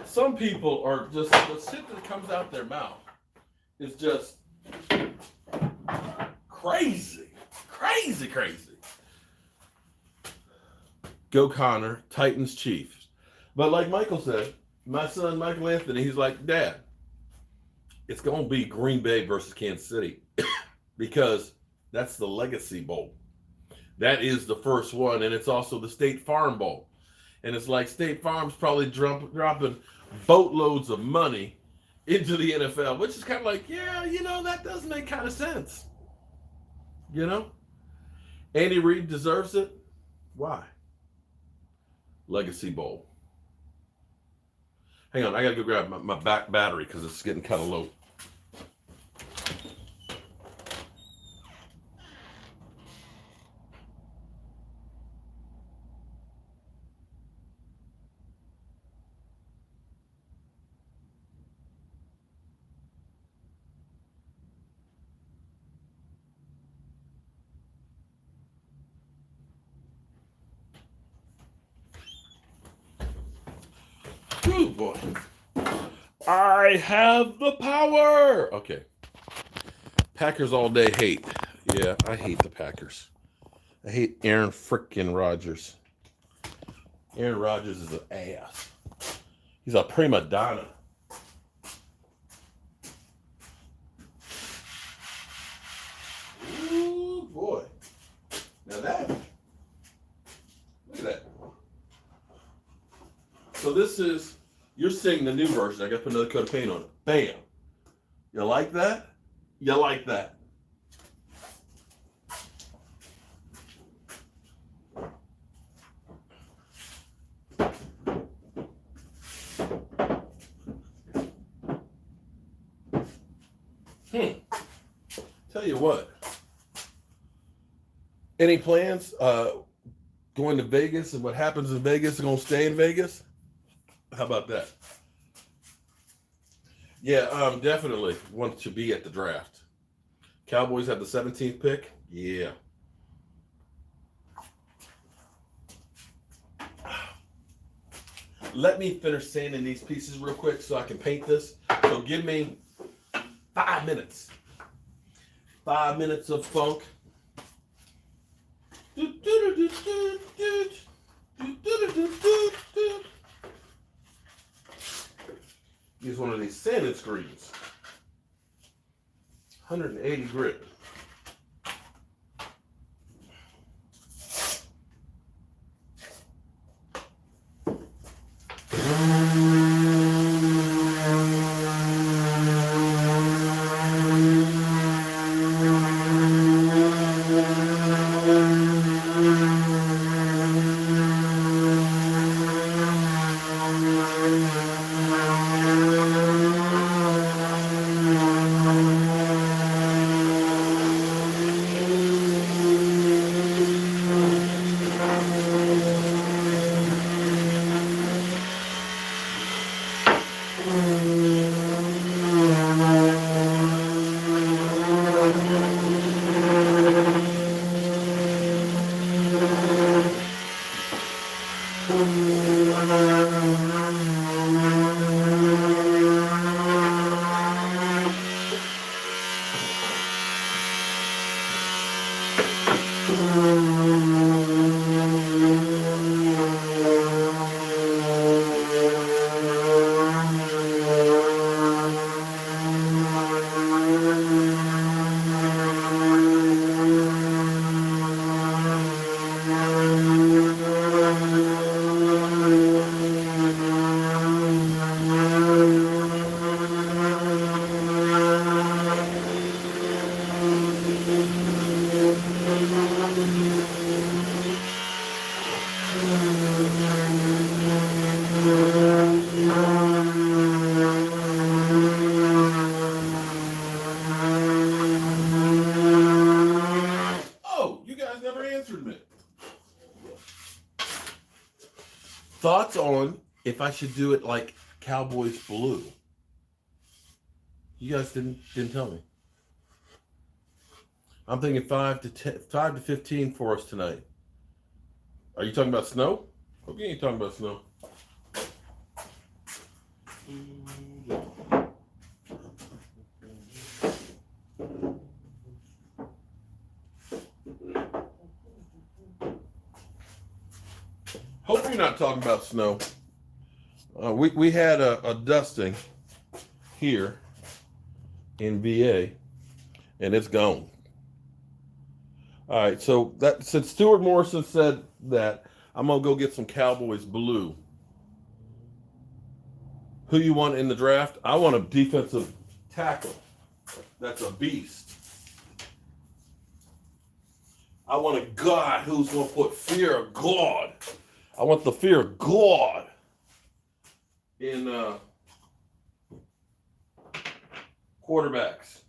A: some people are just, the shit that comes out their mouth is just crazy. Go Connor, Titans, Chiefs. But like Michael said, my son Michael Anthony, he's like, Dad, it's going to be Green Bay versus Kansas City because that's the Legacy Bowl. That is the first one, and it's also the State Farm Bowl. And it's like State Farm's probably dropping boatloads of money into the NFL, which is kind of like, yeah, that does make kind of sense. Andy Reid deserves it. Why? Legacy Bowl. Hang on, I got to go grab my back battery because it's getting kind of low. Ooh, boy. I have the power. Okay. Packers all day hate. Yeah, I hate the Packers. I hate Aaron frickin' Rodgers. Aaron Rodgers is an ass. He's a prima donna. Ooh, boy. Now that, look at that. So this is, you're seeing the new version. I got to put another coat of paint on it. Bam. You like that? You like that? Tell you what. Any plans? Going to Vegas, and what happens in Vegas is going to stay in Vegas? How about that? Yeah, definitely want to be at the draft. Cowboys have the 17th pick. Yeah. Let me finish sanding these pieces real quick so I can paint this. So give me 5 minutes. 5 minutes of funk. Use one of these sanding screens. 180 grit. Thoughts on if I should do it like Cowboys blue? You guys didn't tell me. I'm thinking 5 to 15 for us tonight. Are you talking about snow? Hope you ain't talking about snow. Hope you're not talking about snow. We had a dusting here in VA, and it's gone. All right, so that since Stuart Morrison said that, I'm gonna go get some Cowboys blue. Who you want in the draft? I want a defensive tackle. That's a beast. I want a guy who's gonna put fear of God. I want the fear of God in quarterbacks.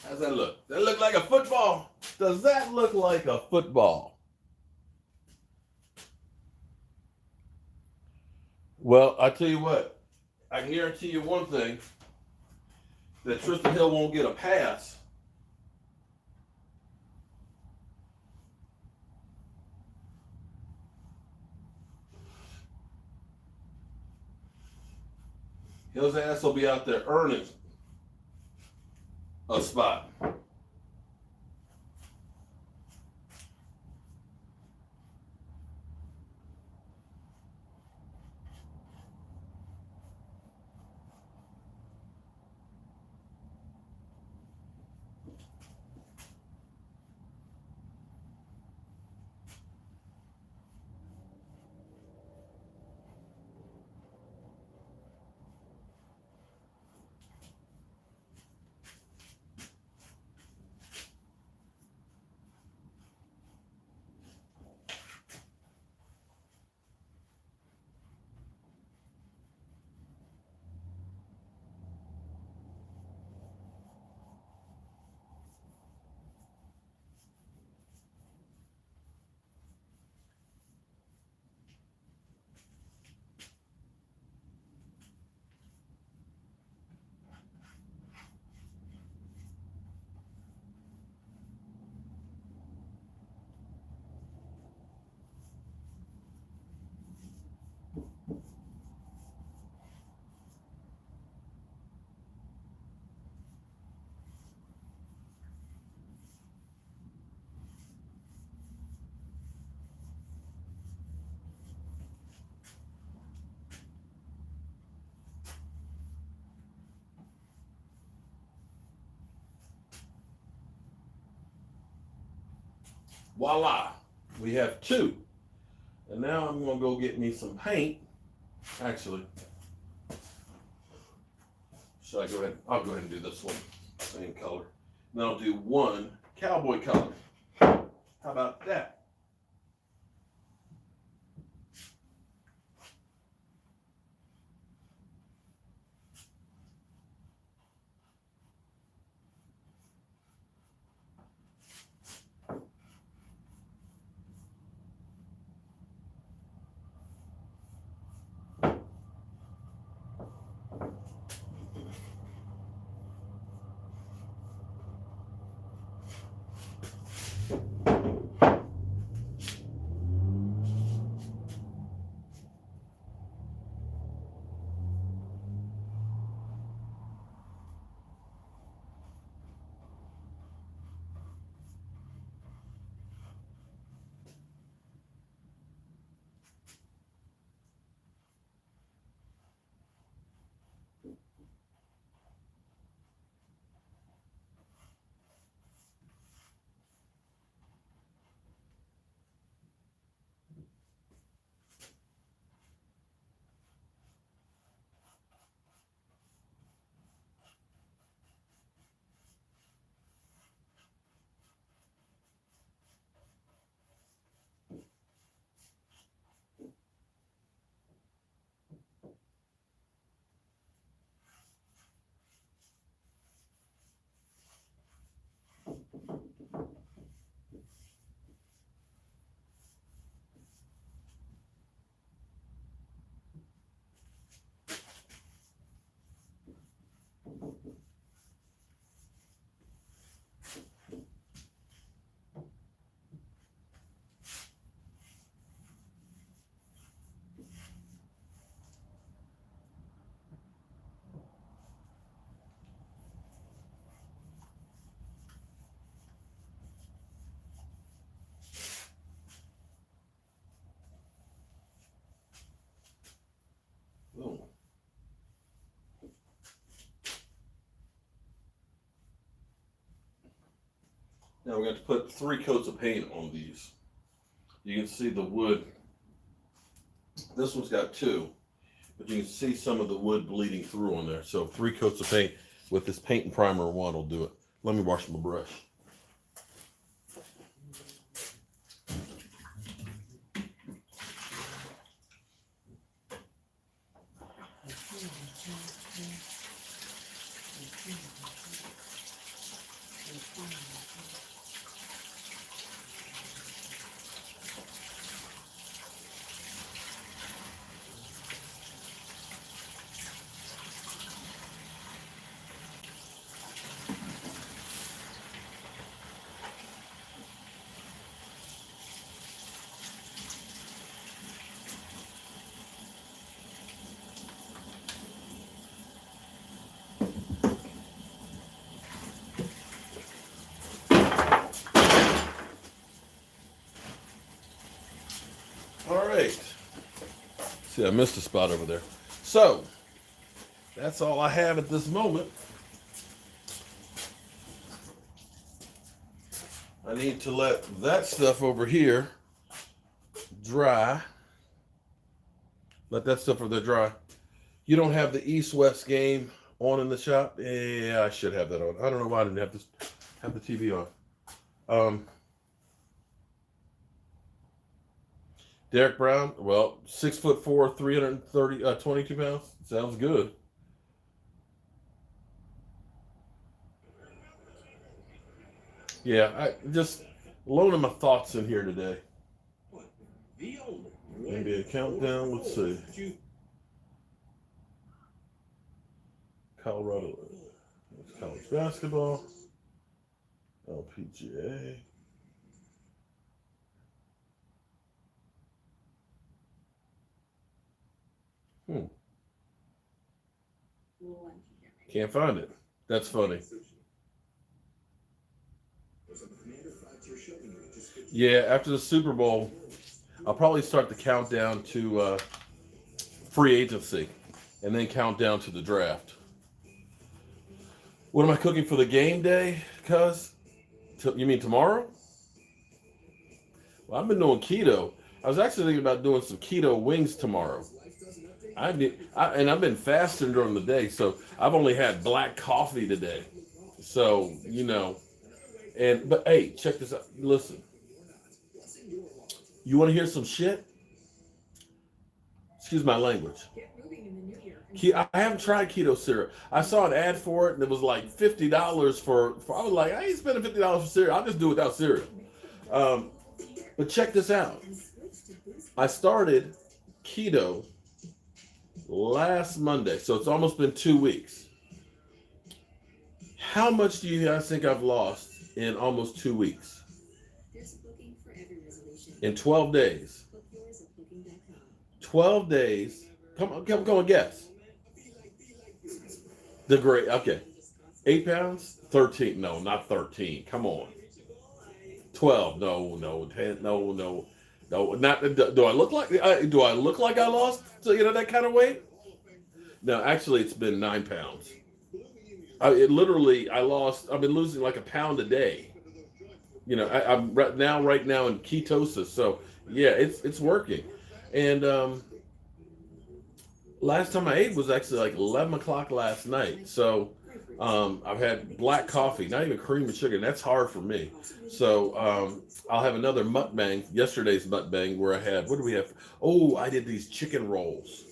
A: How's that look? Does that look like a football? Does that look like a football? Well, I tell you what, I can guarantee you one thing, that Tristan Hill won't get a pass. Hill's ass will be out there earning a spot. Voila, we have two. And now I'm gonna go get me some paint. Actually, should I go ahead? I'll go ahead and do this one, same color. Then I'll do one cowboy color. How about that? Boom. Now we're going to put 3 coats of paint on these. You can see the wood. This one's got 2, but you can see some of the wood bleeding through on there. So 3 coats of paint with this paint and primer one will do it. Let me wash my brush. All right. See, I missed a spot over there. So, that's all I have at this moment. I need to let that stuff over here dry. Let that stuff over there dry. You don't have the East-West game on in the shop? Yeah, I should have that on. I don't know why I didn't have the TV on. Derek Brown, well, 6'4", 22 pounds. Sounds good. Yeah, I just loading my thoughts in here today. Maybe a countdown. Let's see. Colorado. College basketball. LPGA. Can't find it. That's funny. Yeah, after the Super Bowl, I'll probably start the countdown to free agency and then count down to the draft. What am I cooking for the game day, cuz? You mean tomorrow? Well, I've been doing keto. I was actually thinking about doing some keto wings tomorrow. I've been fasting during the day, so I've only had black coffee today. So, but hey, check this out. Listen, you want to hear some shit? Excuse my language. I haven't tried keto syrup. I saw an ad for it, and it was like $50 for. I was like, I ain't spending $50 for cereal. I'll just do it without cereal. But check this out. I started keto last Monday, so it's almost been 2 weeks. How much do you guys think I've lost in almost 2 weeks? In 12 days. 12 days. Come on, guess. Okay. 8 pounds? 13. No, not 13. Come on. 12. No. 10. No. Not. Do I look like I lost? That kind of weight? No, actually, it's been 9 pounds. I've been losing like a pound a day. I'm right now in ketosis. So yeah, it's working. And last time I ate was actually like 11 o'clock last night. So I've had black coffee, not even cream and sugar. And that's hard for me. So I'll have another mukbang, yesterday's mukbang, where I had, what do we have? Oh, I did these chicken rolls.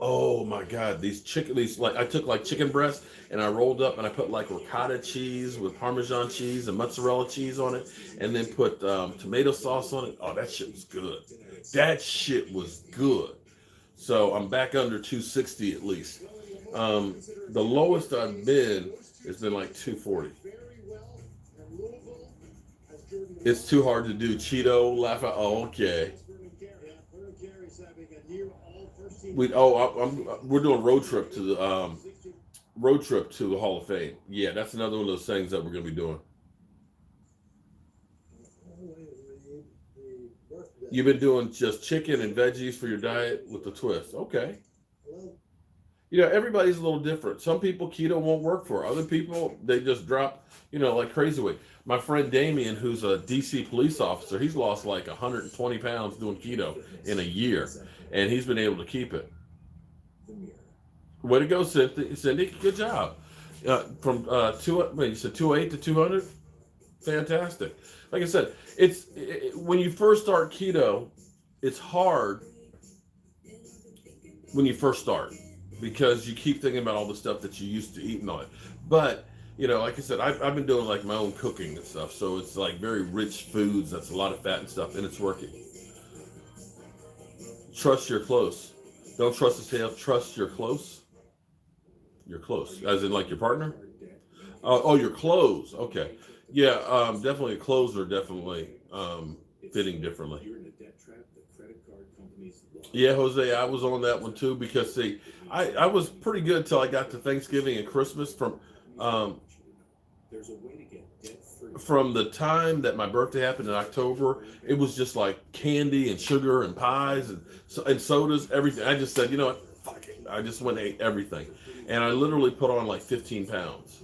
A: Oh my God, I took like chicken breast and I rolled up and I put like ricotta cheese with Parmesan cheese and mozzarella cheese on it, and then put tomato sauce on it. Oh, that shit was good. That shit was good. So I'm back under 260 at least. The lowest I've been has been like 240. It's too hard to do Cheeto. Laugh out. Oh, okay. We're doing road trip to the Hall of Fame. Yeah, that's another one of those things that we're going to be doing. You've been doing just chicken and veggies for your diet with the twist. Okay. Everybody's a little different. Some people keto won't work for. Other people, they just drop, like crazy weight. My friend Damien, who's a DC police officer, he's lost like 120 pounds doing keto in a year, and he's been able to keep it. Way to go, Cindy. Good job. From you said 208 to 200? Fantastic. Like I said, when you first start keto, it's hard when you first start, because you keep thinking about all the stuff that you used to eat and all that. But like I said, I've been doing like my own cooking and stuff, so it's like very rich foods. That's a lot of fat and stuff, and it's working. Trust your close. Don't trust the sale. Trust your close. Your close, as in like your partner. Oh, your clothes. Okay, yeah, definitely. Clothes are definitely fitting differently. Yeah, Jose, I was on that one too because see, I was pretty good till I got to Thanksgiving and Christmas um, from the time that my birthday happened in October. It was just like candy and sugar and pies and sodas, everything. I just said, you know what, fuck it. I just went and ate everything, and I literally put on like 15 pounds.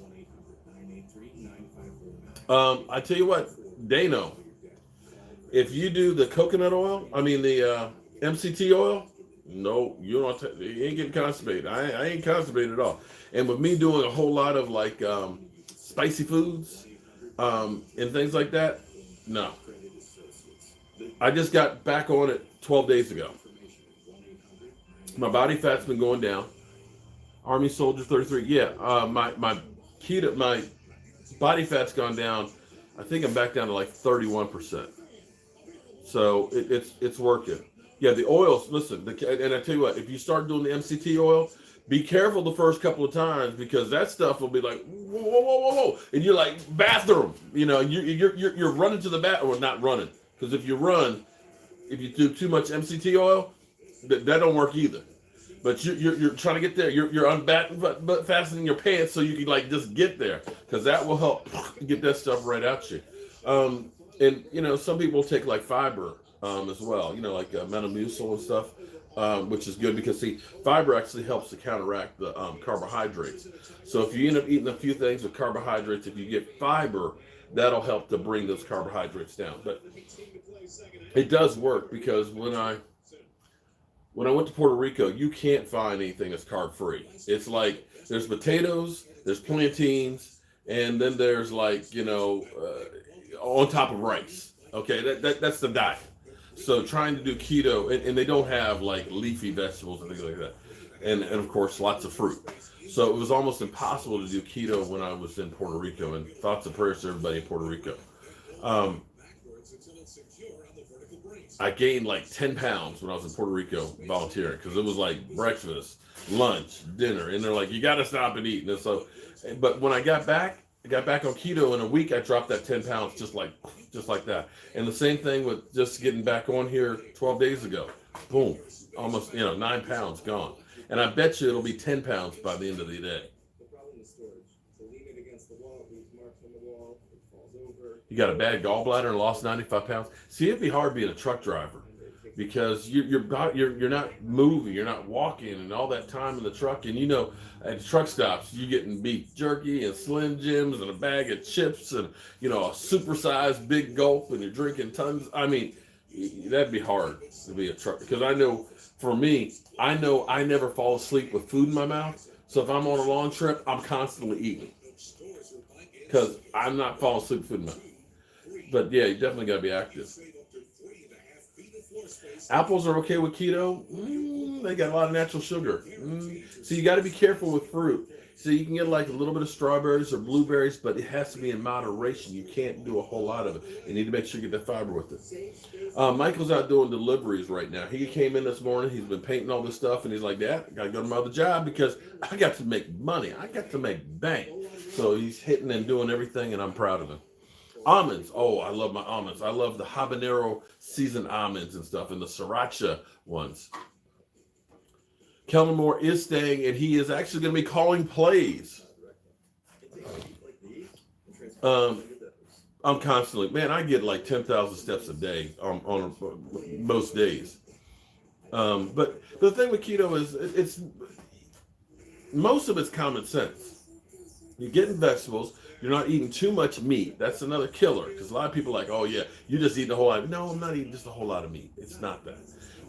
A: I tell you what, Dano, if you do the coconut oil, I mean the MCT oil, no, you don't. You ain't getting constipated. I ain't constipated at all. And with me doing a whole lot of like spicy foods and things like that, no. I just got back on it 12 days ago. My body fat's been going down. Army Soldier 33. Yeah, my body fat's gone down. I think I'm back down to like 31%. So it's working. Yeah, the oils. Listen, and I tell you what, if you start doing the MCT oil, be careful the first couple of times because that stuff will be like whoa, whoa, whoa, whoa, whoa, and you're like bathroom. You're running to the bath or not running because if you do too much MCT oil, that don't work either. But you're trying to get there. You're but fastening your pants so you can like just get there because that will help get that stuff right out you. And some people take like fiber as well. Like Metamucil and stuff, which is good because see, fiber actually helps to counteract the carbohydrates. So if you end up eating a few things with carbohydrates, if you get fiber, that'll help to bring those carbohydrates down. But it does work because when I went to Puerto Rico, you can't find anything that's carb free. It's like there's potatoes, there's plantains, and then there's like on top of rice. Okay, that's the diet. So trying to do keto, and they don't have like leafy vegetables and things like that, and of course lots of fruit. So it was almost impossible to do keto when I was in Puerto Rico. And thoughts and prayers to everybody in Puerto Rico. I gained like 10 pounds when I was in Puerto Rico volunteering because it was like breakfast, lunch, dinner, and they're like, you got to stop and eat. And so, but when I got back on keto in a week. I dropped that 10 pounds just like that. And the same thing with just getting back on here 12 days ago. Boom, almost 9 pounds gone. And I bet you it'll be 10 pounds by the end of the day. You got a bad gallbladder and lost 95 pounds. See, it'd be hard being a truck driver because you're not moving, you're not walking, and all that time in the truck. And at truck stops, you getting beef jerky and Slim Jims and a bag of chips and a supersized big gulp, and you're drinking tons. I mean, that'd be hard to be a truck because I know for me, I never fall asleep with food in my mouth. So if I'm on a long trip, I'm constantly eating because I'm not falling asleep with food in my mouth. But yeah, you definitely got to be active. Apples are okay with keto. They got a lot of natural sugar. So you got to be careful with fruit. So you can get like a little bit of strawberries or blueberries, but it has to be in moderation. You can't do a whole lot of it. You need to make sure you get the fiber with it. Michael's out doing deliveries right now. He came in this morning. He's been painting all this stuff, and he's like, Dad, I got to go to my other job because I got to make money. I got to make bank. So he's hitting and doing everything, and I'm proud of him. Almonds. Oh, I love my almonds. I love the habanero seasoned almonds and stuff, and the sriracha ones. Kellen Moore is staying, and he is actually going to be calling plays. I'm constantly, man, I get like 10,000 steps a day on most days. But the thing with keto is it's most of it's common sense. You're getting vegetables. You're not eating too much meat. That's another killer because a lot of people are like, oh yeah, you're just eating a whole lot. No, I'm not eating just a whole lot of meat. It's not that.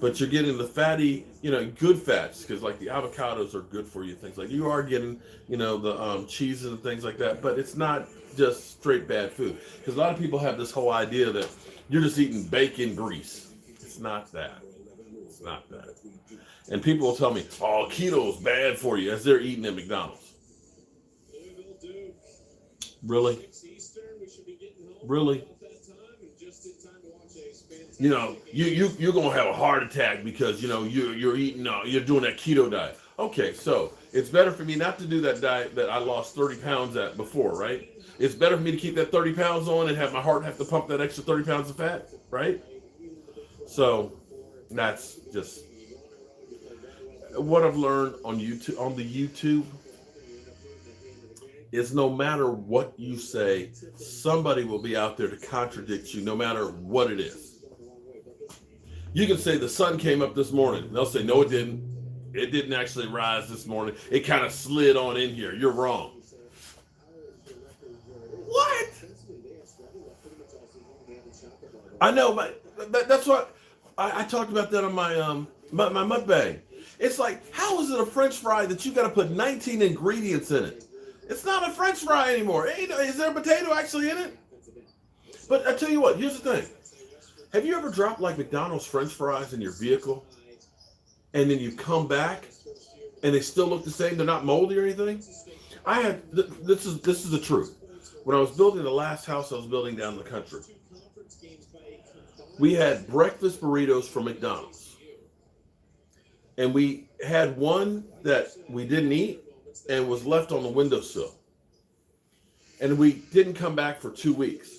A: But you're getting the fatty, good fats because like the avocados are good for you. Things like you are getting, the cheeses and things like that. But it's not just straight bad food because a lot of people have this whole idea that you're just eating bacon grease. It's not that. It's not that. And people will tell me, oh, keto's bad for you as they're eating at McDonald's. Really? Really? You're gonna have a heart attack because you're eating you're doing that keto diet. Okay, so it's better for me not to do that diet that I lost 30 pounds at before, right? It's better for me to keep that 30 pounds on and have my heart have to pump that extra 30 pounds of fat, right? So that's just what I've learned on YouTube. On the YouTube, is no matter what you say, somebody will be out there to contradict you, no matter what it is. You can say the sun came up this morning. They'll say, no, it didn't. It didn't actually rise this morning. It kind of slid on in here. You're wrong. What? I know, but that's what I talked about that on my mukbang. It's like, how is it a French fry that you got to put 19 ingredients in it? It's not a French fry anymore. Is there a potato actually in it? But I tell you what, here's the thing. Have you ever dropped like McDonald's French fries in your vehicle and then you come back and they still look the same? They're not moldy or anything? This is the truth. When I was building the last house I was building down in the country, we had breakfast burritos from McDonald's. And we had one that we didn't eat and was left on the windowsill. And we didn't come back for 2 weeks.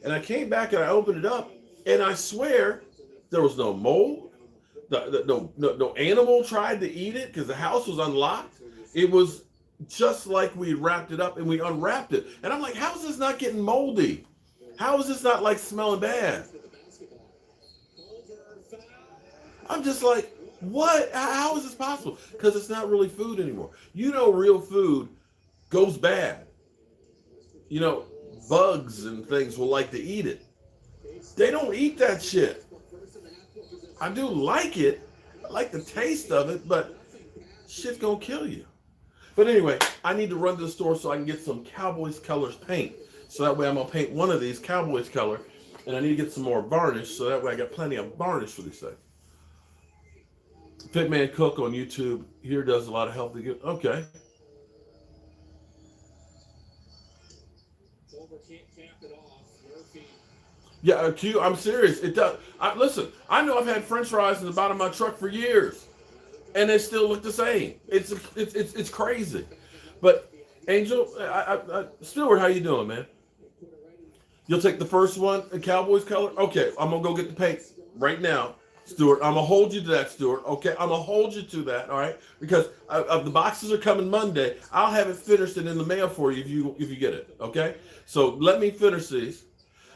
A: And I came back and I opened it up, and I swear there was no mold. No animal tried to eat it because the house was unlocked. It was just like we wrapped it up, and we unwrapped it. And I'm like, how is this not getting moldy? How is this not like smelling bad? I'm just like, what? How is this possible? Because it's not really food anymore. Real food goes bad. Bugs and things will like to eat it. They don't eat that shit. I do like it. I like the taste of it, but shit's gonna kill you. But anyway, I need to run to the store so I can get some Cowboys colors paint. So that way I'm gonna paint one of these Cowboys color, and I need to get some more varnish so that way I got plenty of varnish for these things. Pitman Cook on YouTube here does a lot of healthy good. Okay. Yeah, Q, I'm serious. It does. Listen, I know I've had French fries in the bottom of my truck for years, and they still look the same. It's crazy. But Angel, Stuart, how you doing, man? You'll take the first one, a Cowboys color. Okay, I'm gonna go get the paint right now. Stuart, I'm going to hold you to that, Stuart. Okay, I'm going to hold you to that, all right? Because the boxes are coming Monday. I'll have it finished and in the mail for you if you get it, okay? So let me finish these.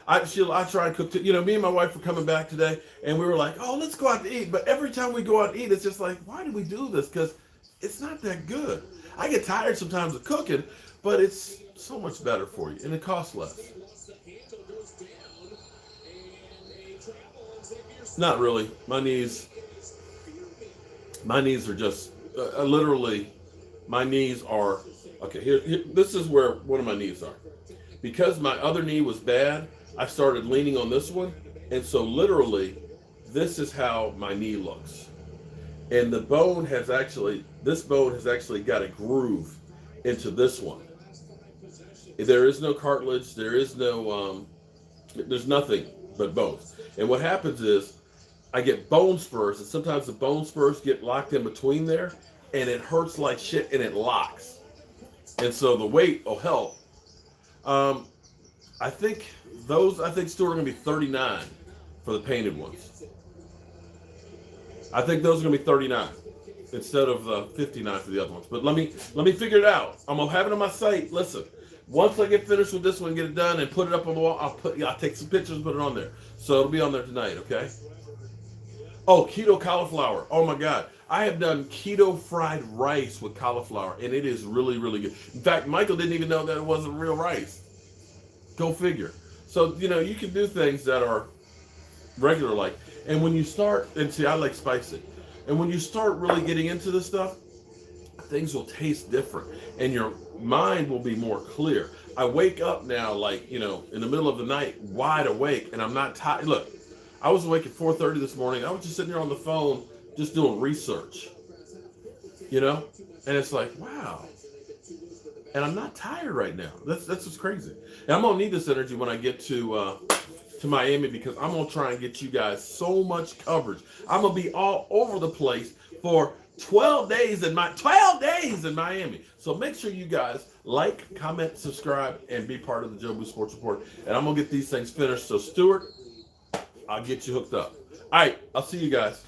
A: I try and cook. Me and my wife were coming back today, and we were like, oh, let's go out to eat. But every time we go out to eat, it's just like, why do we do this? Because it's not that good. I get tired sometimes of cooking, but it's so much better for you, and it costs less. Not really. My knees are just literally. My knees are okay. Here, this is where one of my knees are. Because my other knee was bad, I started leaning on this one, and so literally, this is how my knee looks. And this bone has actually got a groove into this one. There is no cartilage. There is no. There's nothing but bones. And what happens is, I get bone spurs, and sometimes the bone spurs get locked in between there, and it hurts like shit, and it locks. And so the weight will help. I think Stuart are going to be 39 for the painted ones. I think those are going to be 39 instead of 59 for the other ones. But let me figure it out. I'm going to have it on my site. Listen, once I get finished with this one, get it done, and put it up on the wall, I'll take some pictures and put it on there. So it'll be on there tonight, okay? Oh, keto cauliflower. Oh my God. I have done keto fried rice with cauliflower, and it is really, really good. In fact, Michael didn't even know that it wasn't real rice. Go figure. So, you can do things that are regular like. And when you start, and see, I like spicy. And when you start really getting into this stuff, things will taste different, and your mind will be more clear. I wake up now, like, in the middle of the night, wide awake, and I'm not tired. Look, I was awake at 4:30 this morning. I was just sitting there on the phone, just doing research, and it's like, wow. and I'm not tired right now. That's what's crazy. And I'm gonna need this energy when I get to Miami, because I'm gonna try and get you guys so much coverage. I'm gonna be all over the place for 12 days in 12 days in Miami. So make sure you guys like, comment, subscribe, and be part of the Jobu Sports Report. And I'm gonna get these things finished. So Stuart, I'll get you hooked up. All right, I'll see you guys.